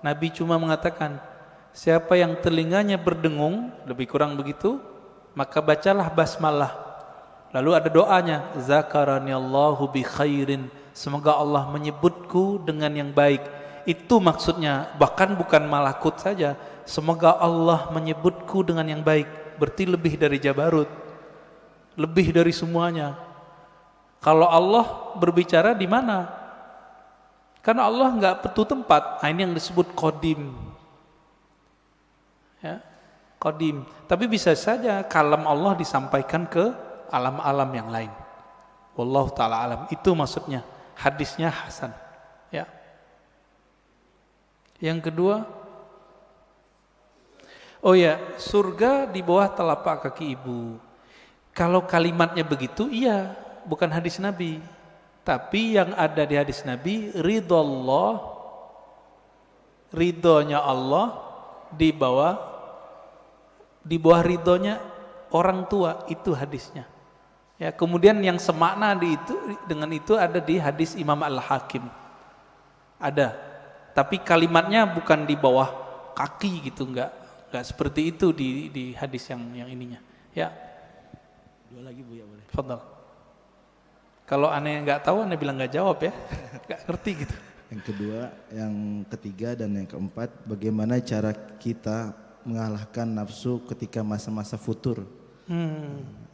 Nabi cuma mengatakan, siapa yang telinganya berdengung, lebih kurang begitu, maka bacalah basmalah. Lalu ada doanya, zakaraniallahu bi khairin, semoga Allah menyebutku dengan yang baik. Itu maksudnya, bahkan bukan malakut saja, semoga Allah menyebutku dengan yang baik. Berarti lebih dari Jabarut, lebih dari semuanya. Kalau Allah berbicara di mana? Karena Allah enggak petu tempat. Nah, ini yang disebut qadim. Ya, qadim. Tapi bisa saja kalam Allah disampaikan ke alam-alam yang lain. Wallahu taala alam. Itu maksudnya. Hadisnya hasan. Ya. Yang kedua, oh ya, surga di bawah telapak kaki ibu. Kalau kalimatnya begitu, iya, bukan hadis Nabi. Tapi yang ada di hadis Nabi, ridhonya Allah di bawah ridhonya orang tua, itu hadisnya. Ya, kemudian yang semakna dengan itu ada di hadis Imam Al-Hakim. Ada. Tapi kalimatnya bukan di bawah kaki gitu, enggak seperti itu di hadis yang ininya. Ya. Dua lagi Bu ya, boleh. Fadhal. Kalau aneh nggak tahu, aneh bilang nggak jawab ya, nggak ngerti gitu. Yang kedua, yang ketiga dan yang keempat, bagaimana cara kita mengalahkan nafsu ketika masa-masa futur?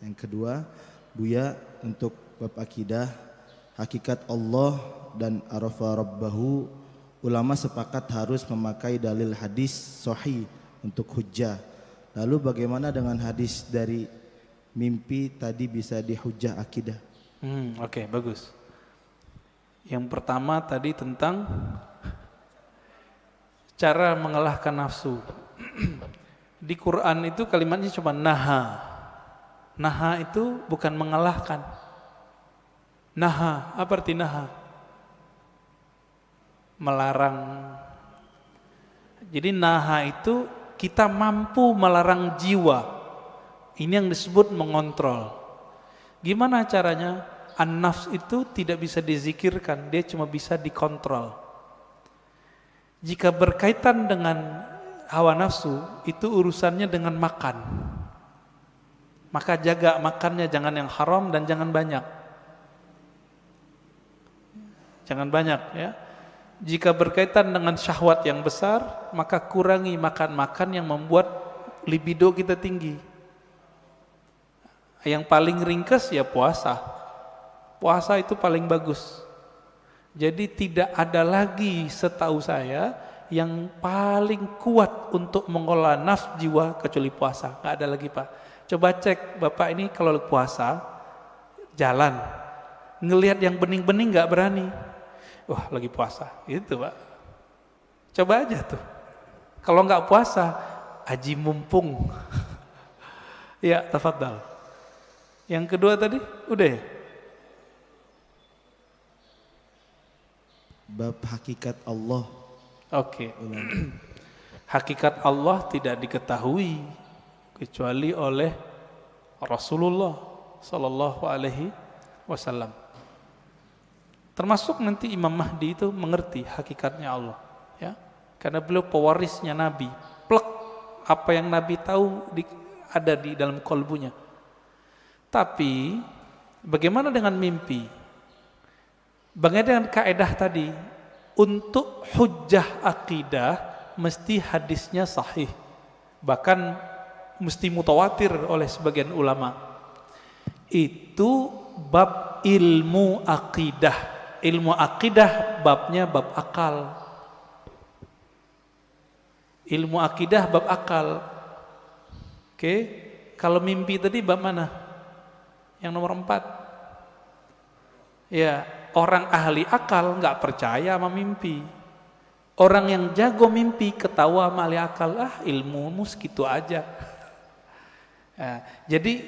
Yang kedua, Buya, untuk bab akidah, hakikat Allah dan arafa rabbahu, ulama sepakat harus memakai dalil hadis sahih untuk hujjah. Lalu bagaimana dengan hadis dari mimpi tadi bisa dihujjah akidah? Oke, bagus. Yang pertama tadi tentang cara mengalahkan nafsu. Di Quran itu kalimatnya cuma naha. Naha itu bukan mengalahkan. Naha, apa arti naha? melarang. Jadi naha itu kita mampu melarang jiwa. Ini yang disebut mengontrol. Gimana caranya? An-nafs itu tidak bisa dizikirkan, dia cuma bisa dikontrol. Jika berkaitan dengan hawa nafsu, itu urusannya dengan makan. Maka jaga makannya, jangan yang haram dan jangan banyak. Jangan banyak ya. Jika berkaitan dengan syahwat yang besar, maka kurangi makan-makan yang membuat libido kita tinggi. Yang paling ringkas ya puasa. Puasa itu paling bagus. Jadi tidak ada lagi setahu saya yang paling kuat untuk mengolah nafs jiwa kecuali puasa. Nggak ada lagi Pak. Coba cek Bapak ini kalau puasa jalan, ngelihat yang bening-bening nggak berani. Wah lagi puasa, itu Pak. Coba aja tuh. Kalau nggak puasa, aji mumpung. Ya, tafadhal. Yang kedua tadi, udah ya? Bab hakikat Allah. Oke. Hakikat Allah tidak diketahui kecuali oleh Rasulullah sallallahu alaihi wasallam. Termasuk nanti Imam Mahdi itu mengerti hakikatnya Allah, ya. Karena beliau pewarisnya Nabi. Plek apa yang Nabi tahu ada di dalam kolbunya. Tapi bagaimana dengan mimpi? Bagaimana dengan kaedah tadi? Untuk hujjah akidah mesti hadisnya sahih. Bahkan mesti mutawatir oleh sebagian ulama. Itu bab ilmu akidah. Ilmu akidah babnya bab akal. Ilmu akidah bab akal. Oke, kalau mimpi tadi bab mana? Yang nomor 4. Ya, orang ahli akal nggak percaya sama mimpi. Orang yang jago mimpi ketawa sama ahli akal, ilmumu segitu aja. Nah, jadi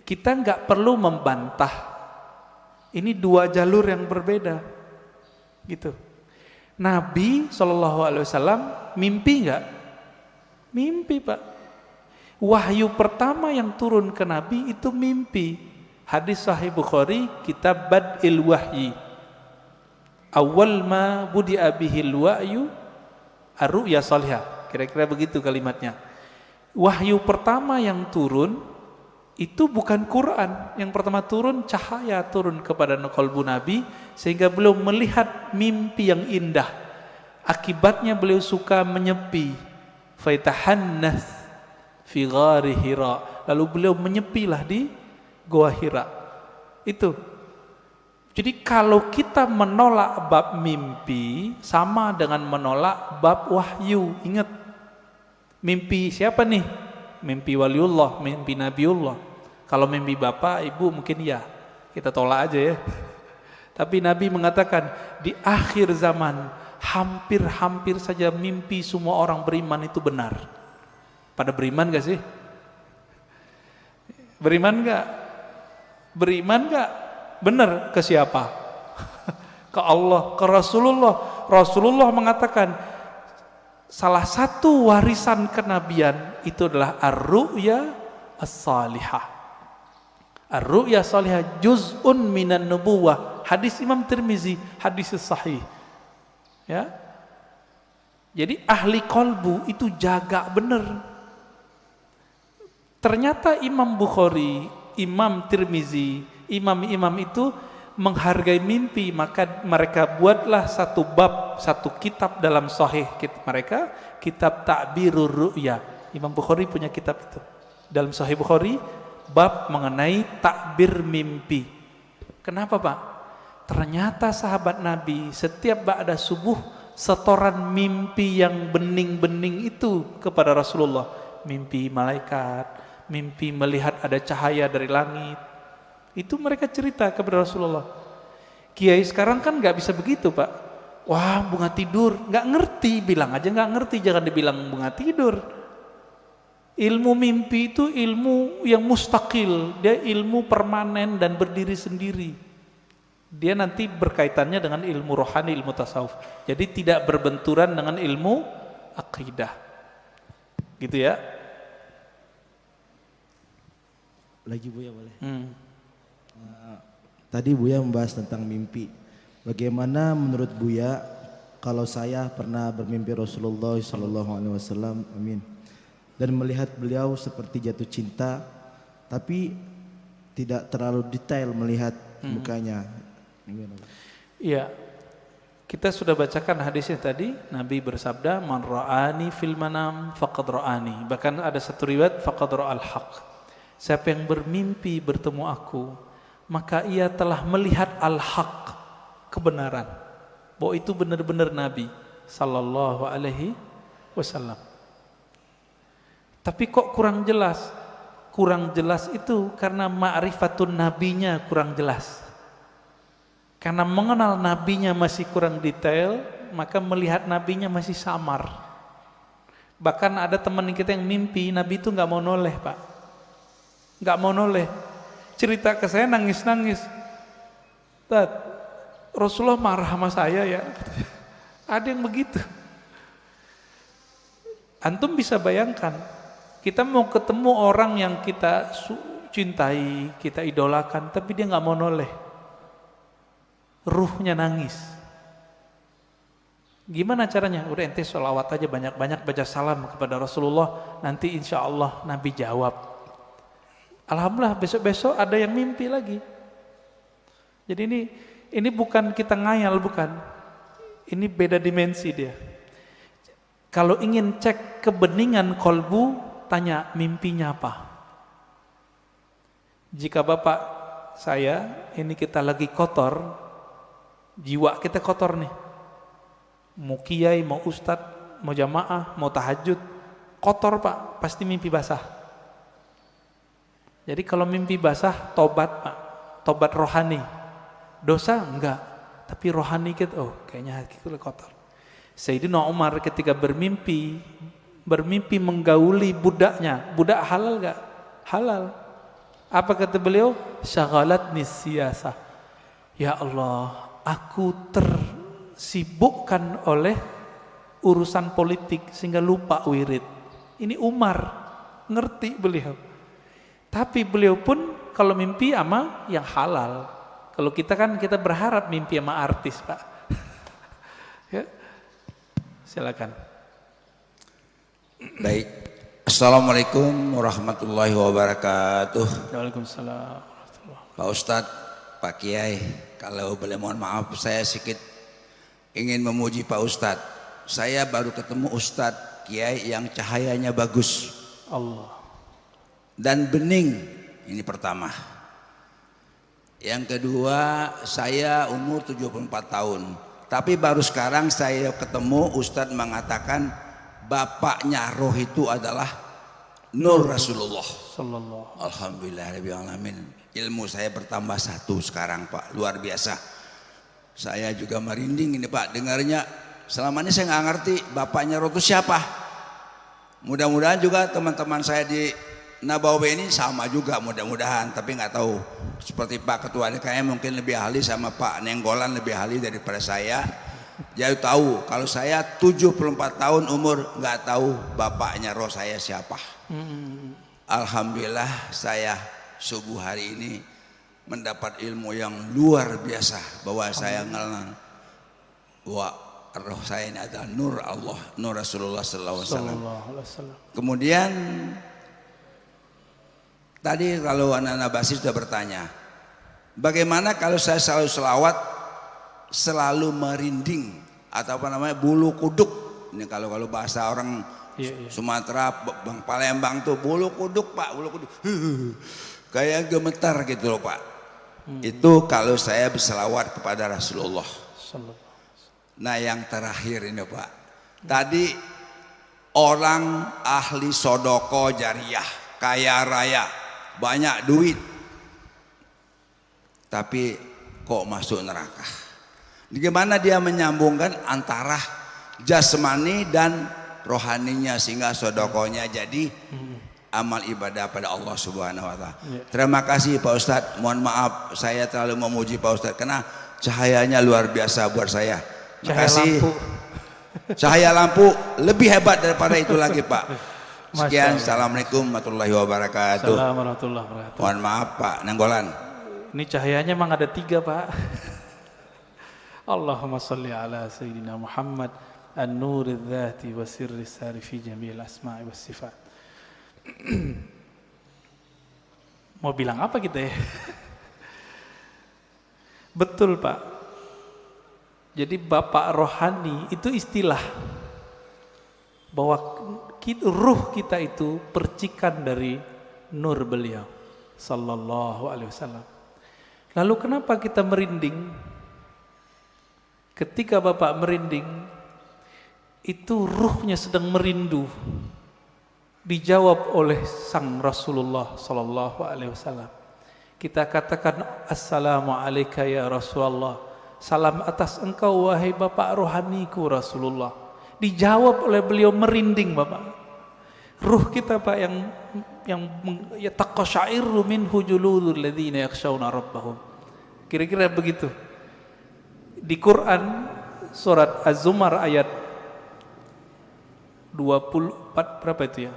kita nggak perlu membantah. Ini dua jalur yang berbeda, gitu. Nabi SAW mimpi nggak? Mimpi Pak. Wahyu pertama yang turun ke Nabi itu mimpi. Hadis Sahih Bukhari, kitab Bad'il Wahyi. Awal ma budi'a bihil wahyu ar-ru'ya salihah. Kira-kira begitu kalimatnya. Wahyu pertama yang turun itu bukan Quran. Yang pertama turun cahaya turun kepada qalbu Nabi sehingga beliau melihat mimpi yang indah. Akibatnya beliau suka menyepi. Faitahannath fi ghari Hira. Lalu beliau menyepilah di Gua Hira. Itu. Jadi kalau kita menolak bab mimpi sama dengan menolak bab wahyu. Ingat, mimpi siapa nih? Mimpi waliullah, mimpi nabiullah. Kalau mimpi bapak, ibu mungkin ya, kita tolak aja ya. Tapi Nabi mengatakan di akhir zaman hampir-hampir saja mimpi semua orang beriman itu benar. Pada beriman gak sih? Beriman gak? Beriman gak? Benar ke siapa? Ke Allah, ke Rasulullah. Rasulullah mengatakan salah satu warisan kenabian itu adalah ar-ru'ya as-salihah. Ar-ru'ya salihah juz'un minan nubuwah. Hadis Imam Tirmizi, hadis sahih. Ya. Jadi ahli qalbu itu jaga benar. Ternyata Imam Bukhari, Imam Tirmizi, imam-imam itu menghargai mimpi, maka mereka buatlah satu bab, satu kitab dalam sahih mereka, kitab Ta'birur Ru'ya. Imam Bukhari punya kitab itu. Dalam Sahih Bukhari, bab mengenai takbir mimpi. Kenapa Pak? Ternyata sahabat Nabi setiap ba'da subuh setoran mimpi yang bening-bening itu kepada Rasulullah. Mimpi malaikat, mimpi melihat ada cahaya dari langit. Itu mereka cerita kepada Rasulullah. Kiai sekarang kan gak bisa begitu Pak. Wah bunga tidur, gak ngerti, bilang aja gak ngerti, jangan dibilang bunga tidur. Ilmu mimpi itu ilmu yang mustaqil, dia ilmu permanen dan berdiri sendiri. Dia nanti berkaitannya dengan ilmu rohani, ilmu tasawuf. Jadi tidak berbenturan dengan ilmu akidah. Gitu ya. Lagi Buya boleh? Tadi Buya membahas tentang mimpi. Bagaimana menurut Buya kalau saya pernah bermimpi Rasulullah SAW, amin, dan melihat beliau seperti jatuh cinta, tapi tidak terlalu detail melihat mukanya. Iya, kita sudah bacakan hadisnya tadi. Nabi bersabda, "Man ra'ani fil manam faqad ra'ani." Bahkan ada satu riwayat, "Faqad ra'al haq." Siapa yang bermimpi bertemu aku, maka ia telah melihat al-haq, kebenaran. Bahwa itu benar-benar Nabi sallallahu alaihi wasallam. Tapi kok kurang jelas? Kurang jelas itu karena ma'rifatun nabinya kurang jelas. Karena mengenal nabinya masih kurang detail, maka melihat nabinya masih samar. Bahkan ada teman kita yang mimpi Nabi itu nggak mau noleh, Pak. Nggak mau noleh. Cerita ke saya nangis-nangis. Tat, Rasulullah marah sama saya ya. Ada yang begitu. Antum bisa bayangkan, kita mau ketemu orang yang kita cintai, kita idolakan, tapi dia nggak mau noleh. Ruhnya nangis. Gimana caranya? Udah ente sholawat aja banyak-banyak, baca salam kepada Rasulullah, nanti insya Allah Nabi jawab. Alhamdulillah besok-besok ada yang mimpi lagi. Jadi ini bukan kita ngayal, bukan. Ini beda dimensi dia. Kalau ingin cek kebeningan kolbu, tanya mimpinya apa. Jika bapak saya, ini kita lagi kotor, jiwa kita kotor nih. Mau kiai, mau ustadz, mau jamaah, mau tahajud, kotor Pak, pasti mimpi basah. Jadi kalau mimpi basah, tobat Pak, tobat rohani. Dosa enggak, tapi rohani kita, oh kayaknya hati kita kotor. Sayyidina Umar ketika bermimpi menggauli budaknya, budak halal enggak? Halal. Apa kata beliau? Syaghalatni siyasah. Ya Allah, aku tersibukkan oleh urusan politik sehingga lupa wirid. Ini Umar, ngerti beliau. Tapi beliau pun kalau mimpi sama yang halal. Kalau kita kan kita berharap mimpi sama artis, Pak. Ya. Silakan. Baik. Assalamualaikum warahmatullahi wabarakatuh. Waalaikumsalam. Pak Ustadz, Pak Kiai, kalau boleh mohon maaf, saya sedikit ingin memuji Pak Ustadz. Saya baru ketemu Ustadz Kiai yang cahayanya bagus. Allah. Dan bening, ini pertama. Yang kedua, saya umur 74 tahun. Tapi baru sekarang saya ketemu Ustadz mengatakan bapaknya roh itu adalah Nur Rasulullah. Sallallahu. Alhamdulillahirrahmanirrahim. Ilmu saya bertambah satu sekarang Pak, luar biasa. Saya juga merinding ini Pak, dengarnya. Selama ini saya nggak ngerti bapaknya roh itu siapa. Mudah-mudahan juga teman-teman saya di Nabawi ini sama juga mudah-mudahan, tapi nggak tahu. Seperti Pak Ketua DKM mungkin lebih ahli, sama Pak Nenggolan lebih ahli daripada saya. Jadi tahu kalau saya 74 tahun umur nggak tahu bapaknya roh saya siapa. Alhamdulillah saya subuh hari ini mendapat ilmu yang luar biasa, bahwa saya mengenal bahwa roh saya ini adalah Nur Allah, Nur Rasulullah SAW. Kemudian tadi kalau anak-anak Basir sudah bertanya, bagaimana kalau saya selalu selawat, selalu merinding atau apa namanya bulu kuduk. Ini kalau bahasa orang Sumatera, Bang Palembang tuh bulu kuduk Pak, bulu kuduk. Kayak gemetar gitu loh Pak. Itu kalau saya berselawat kepada Rasulullah. Nah yang terakhir ini Pak, tadi orang ahli sodoko jariah, kaya raya, banyak duit, tapi kok masuk neraka. Bagaimana dia menyambungkan antara jasmani dan rohaninya sehingga sodokonya jadi amal ibadah pada Allah Subhanahu wa Ta'ala. Terima kasih Pak Ustadz. Mohon maaf saya terlalu memuji Pak Ustadz karena cahayanya luar biasa buat saya. Cahaya Makasih. lampu. Cahaya lampu lebih hebat daripada itu lagi, Pak. Sekian, Masya Allah. assalamualaikum warahmatullahi wabarakatuh. Assalamualaikum warahmatullahi wabarakatuh. Mohon maaf Pak Nanggolan. Ini cahayanya emang ada 3, Pak. Allahumma salli ala Sayyidina Muhammad an-nuril dhati wa sirri sari fi jami'il asma'i was sifat. Mau bilang apa kita ya? Betul, Pak. Jadi bapak rohani itu istilah bahwa ruh kita itu percikan dari nur beliau sallallahu alaihi wasallam. Lalu kenapa kita merinding? Ketika bapak merinding, itu ruhnya sedang merindu. Dijawab oleh sang Rasulullah sallallahu alaihi wasallam. Kita katakan assalamu alayka ya Rasulullah. Salam atas engkau wahai bapak rohaniku Rasulullah. Dijawab oleh beliau merinding, Bapak. Ruh kita, Pak, yang yataqashairu minhu juludul ladzina yakhshawna rabbahum. Kira-kira begitu. Di Quran surat Az-Zumar ayat 24 berapa itu ya?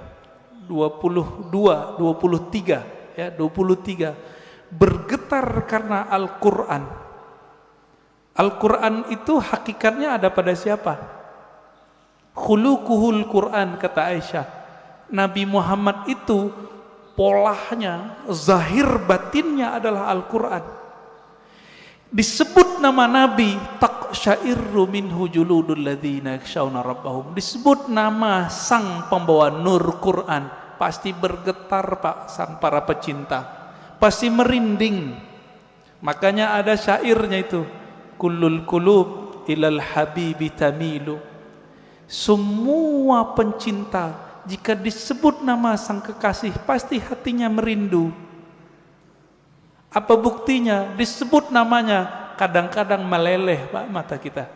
22, 23 ya, 23. Bergetar karena Al-Qur'an. Al-Qur'an itu hakikatnya ada pada siapa? Khuluquhul Qur'an, kata Aisyah. Nabi Muhammad itu polanya, zahir batinnya adalah Al-Qur'an. Disebut nama Nabi, taqsya'irru minhu juludul ladzina yakhshawna rabbahum. Disebut nama sang pembawa nur Quran, pasti bergetar, Pak, sang para pecinta. Pasti merinding. Makanya ada syairnya itu, kullul qulub ilal habibi tamilu. Semua pencinta jika disebut nama sang kekasih pasti hatinya merindu. Apa buktinya? Disebut namanya kadang-kadang meleleh, Pak, mata kita.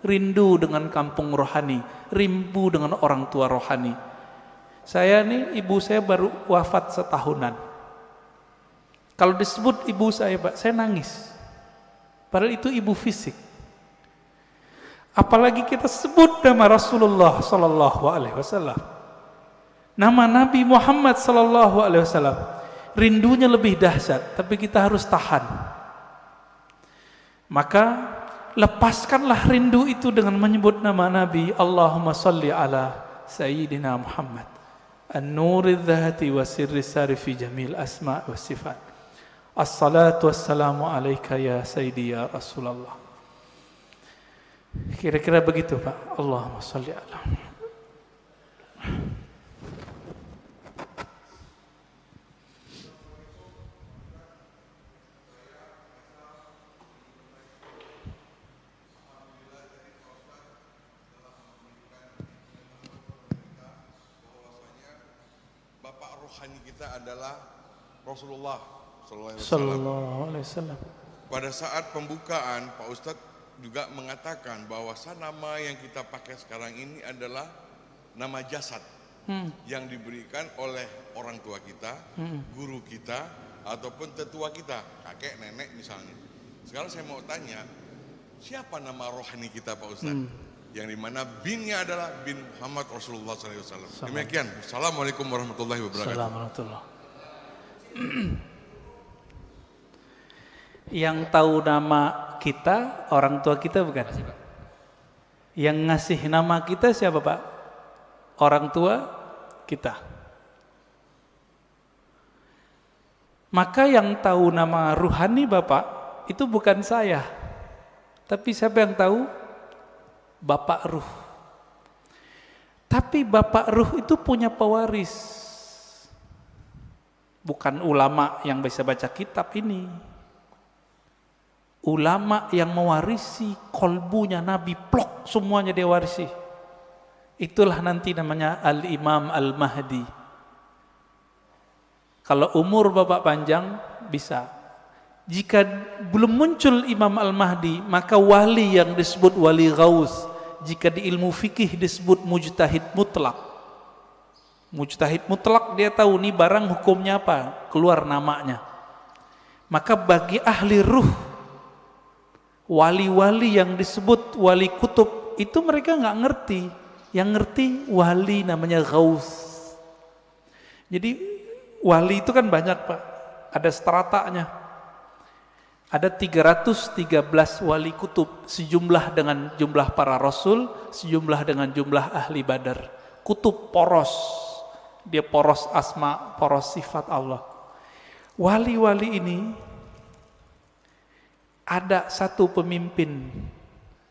Rindu dengan kampung rohani, rindu dengan orang tua rohani. Saya nih, ibu saya baru wafat setahunan. Kalau disebut ibu saya, Pak, saya nangis. Padahal itu ibu fisik. Apalagi kita sebut nama Rasulullah sallallahu alaihi wasallam. Nama Nabi Muhammad sallallahu alaihi wasallam. Rindunya lebih dahsyat, tapi kita harus tahan. Maka lepaskanlah rindu itu dengan menyebut nama Nabi. Allahumma salli ala Sayyidina Muhammad an-nuril dhati wa sirri sari fi jamil asma' wa sifat. Assalatu wassalamu alaika ya Sayyidi ya Rasulullah. Kira-kira begitu, Pak. Allahumma salli ala. Bapak rohani kita adalah Rasulullah Sallallahu alaihi wasallam. Pada saat pembukaan, Pak Ustadz juga mengatakan bahwa nama yang kita pakai sekarang ini adalah nama jasad yang diberikan oleh orang tua kita, guru kita, ataupun tetua kita, kakek, nenek misalnya. Sekarang saya mau tanya, siapa nama rohani kita, Pak Ustadz? Yang dimana binnya adalah bin Muhammad Rasulullah SAW. Demikian. Assalamualaikum warahmatullahi wabarakatuh. Assalamualaikum. Yang tahu nama kita, orang tua kita bukan? Yang ngasih nama kita siapa, Pak? Orang tua kita. Maka yang tahu nama ruhani Bapak itu bukan saya. Tapi siapa yang tahu? Bapak Ruh. Tapi Bapak Ruh itu punya pewaris. Bukan ulama yang bisa baca kitab ini. Ulama yang mewarisi kolbunya Nabi, plok semuanya dia warisi. Itulah nanti namanya Al-Imam Al-Mahdi. Kalau umur Bapak panjang bisa. Jika belum muncul Imam Al-Mahdi, maka wali yang disebut wali ghaus. Jika di ilmu fikih disebut mujtahid mutlak. Mujtahid mutlak dia tahu nih barang hukumnya apa, keluar namanya. Maka bagi ahli ruh, Wali-wali yang disebut wali kutub itu mereka nggak ngerti. Yang ngerti wali namanya Ghaus. Jadi wali itu kan banyak Pak, ada stratanya. Ada 313 wali kutub, sejumlah dengan jumlah para rasul, sejumlah dengan jumlah ahli badar. Kutub poros, dia poros asma, poros sifat Allah. Wali-wali ini ada satu pemimpin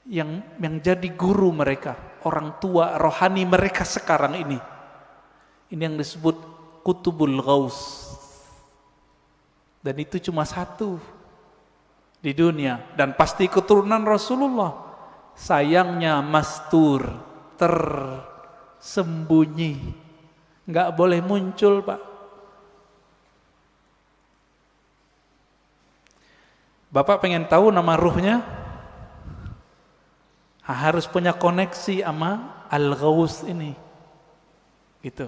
yang jadi guru mereka, orang tua rohani mereka sekarang ini. Ini yang disebut Kutubul Ghaus. Dan itu cuma satu di dunia dan pasti keturunan Rasulullah. Sayangnya mastur, tersembunyi, nggak boleh muncul Pak. Bapak pengen tahu nama ruhnya? Harus punya koneksi sama Al-Ghaus ini. Gitu.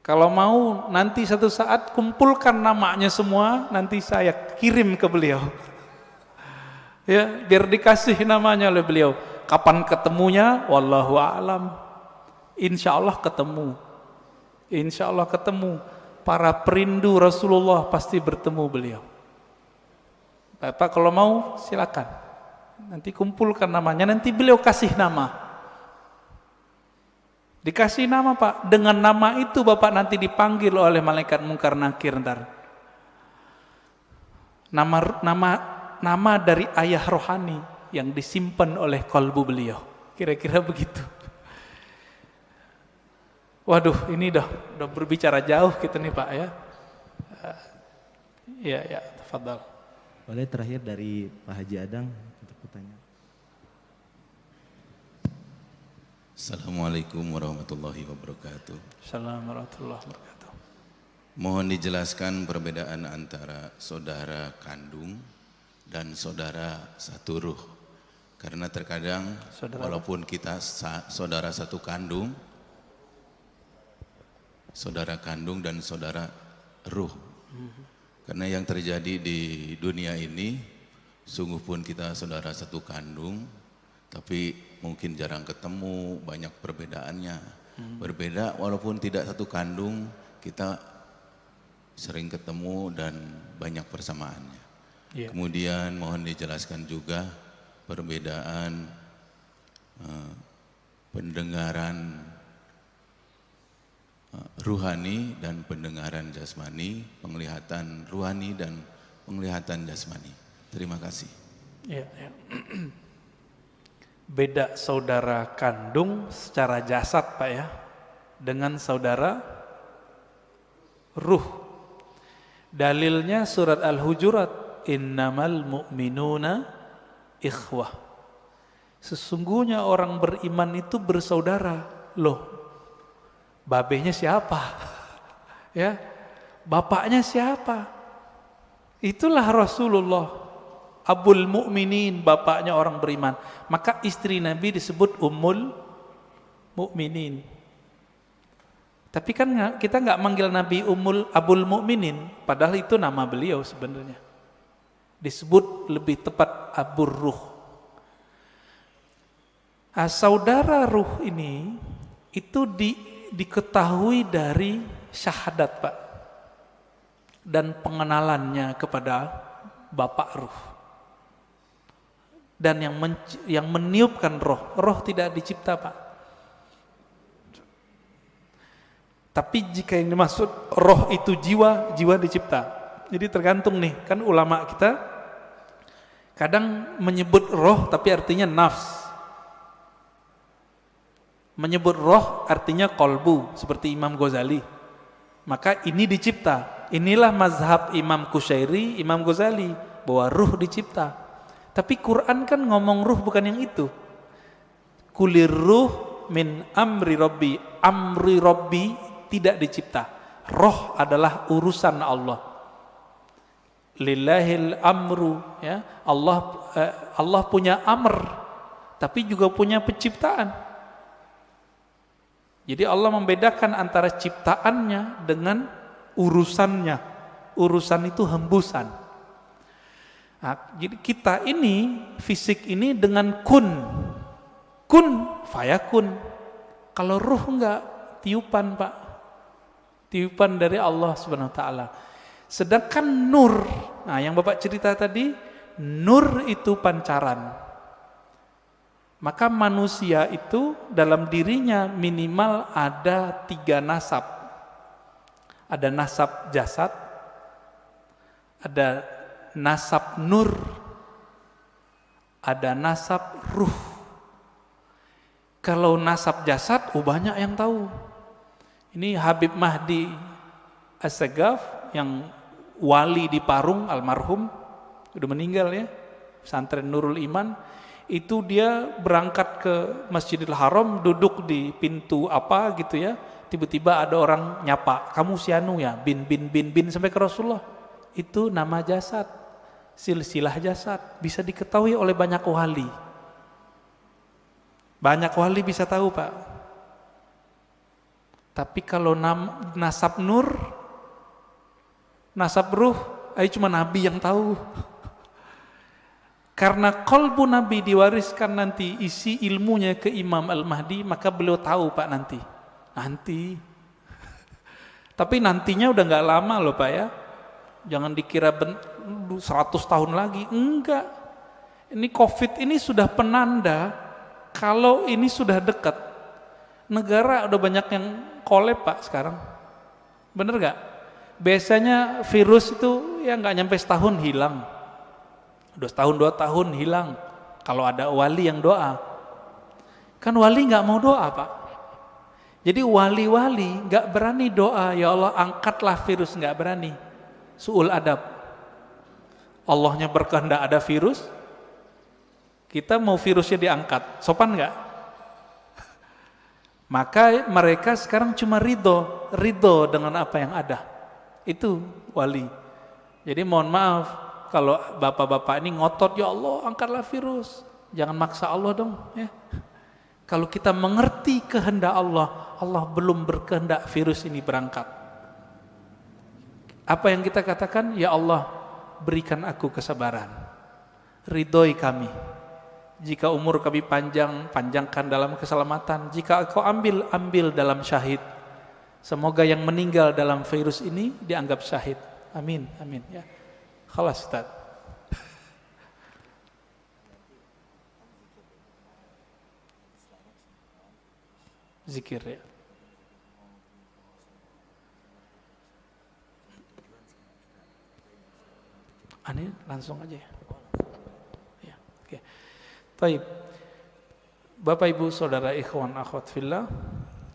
Kalau mau nanti satu saat kumpulkan namanya semua, nanti saya kirim ke beliau. Ya, biar dikasih namanya oleh beliau. Kapan ketemunya? Wallahu a'lam. Insya Allah ketemu. Insya Allah ketemu. Para perindu Rasulullah pasti bertemu beliau. Bapak kalau mau silakan. Nanti kumpulkan namanya, nanti beliau kasih nama. Dikasih nama Pak, dengan nama itu Bapak nanti dipanggil oleh malaikat mungkar nakir ntar. Nama dari ayah rohani yang disimpan oleh kalbu beliau. Kira-kira begitu. Waduh, ini udah berbicara jauh kita nih Pak ya. Ya, tafadhal. Boleh terakhir dari Pak Haji Adang untuk pertanyaan. Assalamualaikum warahmatullahi wabarakatuh. Assalamualaikum warahmatullahi wabarakatuh. Mohon dijelaskan perbedaan antara saudara kandung dan saudara satu ruh. Karena terkadang walaupun kita saudara satu kandung, saudara kandung dan saudara ruh. Karena yang terjadi di dunia ini, sungguh pun kita saudara satu kandung, tapi mungkin jarang ketemu, banyak perbedaannya. Berbeda walaupun tidak satu kandung, kita sering ketemu dan banyak persamaannya. Kemudian mohon dijelaskan juga perbedaan pendengaran ruhani dan pendengaran jasmani, penglihatan ruhani dan penglihatan jasmani. Terima kasih. Ya. Beda saudara kandung secara jasad Pak ya, dengan saudara ruh. Dalilnya surat Al-Hujurat, innamal mu'minuna ikhwah. Sesungguhnya orang beriman itu bersaudara. Loh, babenya siapa? Ya, bapaknya siapa? Itulah Rasulullah. Abul Mu'minin, bapaknya orang beriman. Maka istri Nabi disebut Ummul Mu'minin. Tapi kan kita nggak manggil Nabi Abul Mu'minin, padahal itu nama beliau sebenarnya. Disebut lebih tepat Abur Ruh. Saudara ruh ini itu diketahui dari syahadat Pak, dan pengenalannya kepada Bapak Ruh. Dan yang meniupkan roh tidak dicipta Pak. Tapi jika yang dimaksud roh itu jiwa dicipta. Jadi tergantung nih, kan ulama kita kadang menyebut roh tapi artinya nafs. Menyebut roh artinya kolbu, seperti Imam Ghazali. Maka ini dicipta. Inilah mazhab Imam Qushairi, Imam Ghazali, bahwa ruh dicipta. Tapi Quran kan ngomong ruh bukan yang itu. Kulir ruh min amri rabbi. Amri rabbi tidak dicipta. Roh adalah urusan Allah. Lillahil amru, ya. Allah punya amr, tapi juga punya penciptaan. Jadi Allah membedakan antara ciptaannya dengan urusannya. Urusan itu hembusan. Nah, jadi kita ini, fisik ini dengan kun fayakun. Kalau ruh enggak, tiupan Pak, tiupan dari Allah Subhanahu Wa Taala. Sedangkan nur, nah yang Bapak cerita tadi, nur itu pancaran. Maka manusia itu dalam dirinya minimal ada 3 nasab. Ada nasab jasad, ada nasab nur, ada nasab ruh. Kalau nasab jasad, banyak yang tahu. Ini Habib Mahdi As-Sagaf yang wali di Parung, almarhum, udah meninggal ya, pesantren Nurul Iman. Itu dia berangkat ke Masjidil Haram, duduk di pintu apa gitu ya, tiba-tiba ada orang nyapa, kamu si anu ya, bin sampai ke Rasulullah. Itu nama jasad, silsilah jasad, bisa diketahui oleh banyak wali. Banyak wali bisa tahu Pak. Tapi kalau nasab nur, nasab ruh, cuma Nabi yang tahu. Karena kolbu Nabi diwariskan nanti isi ilmunya ke Imam Al-Mahdi, maka beliau tahu Pak nanti. Tapi nantinya udah nggak lama loh Pak ya. Jangan dikira 100 tahun lagi, enggak. Ini COVID ini sudah penanda kalau ini sudah dekat. Negara udah banyak yang collab Pak sekarang. Bener nggak? Biasanya virus itu ya nggak nyampe setahun hilang. Udah setahun 2 tahun hilang. Kalau ada wali yang doa. Kan wali nggak mau doa Pak. Jadi wali-wali nggak berani doa, ya Allah angkatlah virus, nggak berani. Su'ul adab. Allahnya berkehendak ada virus, kita mau virusnya diangkat, sopan nggak? Maka mereka sekarang cuma ridho dengan apa yang ada. Itu wali. Jadi mohon maaf kalau bapak-bapak ini ngotot, ya Allah angkatlah virus, jangan maksa Allah dong ya. Kalau kita mengerti kehendak Allah, Allah belum berkehendak virus ini berangkat. Apa yang kita katakan? Ya Allah, berikan aku kesabaran, ridhoi kami. Jika umur kami panjang, panjangkan dalam keselamatan. Jika Engkau ambil dalam syahid. Semoga yang meninggal dalam virus ini dianggap syahid. Amin, amin ya. Khalas Ustaz. Zikir ya. Ini langsung aja ya. Ya, oke. Baik. Bapak Ibu Saudara ikhwan akhwat fillah,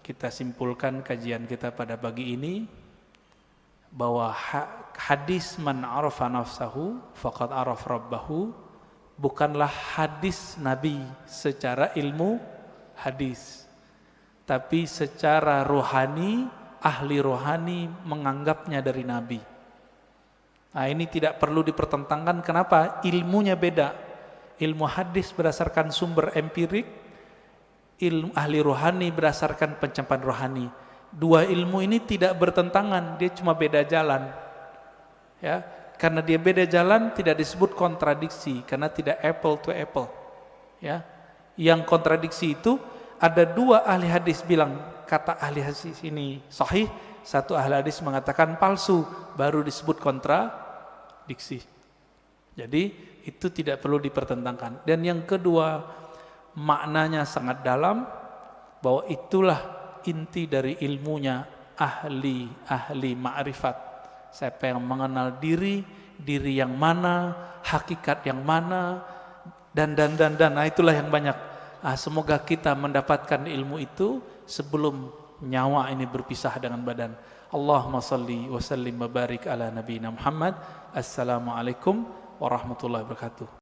kita simpulkan kajian kita pada pagi ini bahwa hadis man arafa nafsahu faqad araf rabbahu bukanlah hadis Nabi secara ilmu hadis, tapi secara rohani, ahli rohani menganggapnya dari Nabi. Nah ini tidak perlu dipertentangkan. Kenapa? Ilmunya beda. Ilmu hadis berdasarkan sumber empirik, ilmu ahli rohani berdasarkan pencapaian rohani. Dua ilmu ini tidak bertentangan, dia cuma beda jalan. Ya, karena dia beda jalan tidak disebut kontradiksi, karena tidak apple to apple. Ya, yang kontradiksi itu ada 2 ahli hadis bilang kata ahli hadis ini sahih, satu ahli hadis mengatakan palsu, baru disebut kontradiksi. Jadi itu tidak perlu dipertentangkan. Dan yang kedua, maknanya sangat dalam, bahwa itulah inti dari ilmunya ahli ma'rifat. Siapa yang mengenal diri yang mana, hakikat yang mana, dan nah itulah yang banyak. Semoga kita mendapatkan ilmu itu sebelum nyawa ini berpisah dengan badan. Allahumma salli wa sallim wa barik ala nabiyina Muhammad. Assalamualaikum warahmatullahi wabarakatuh.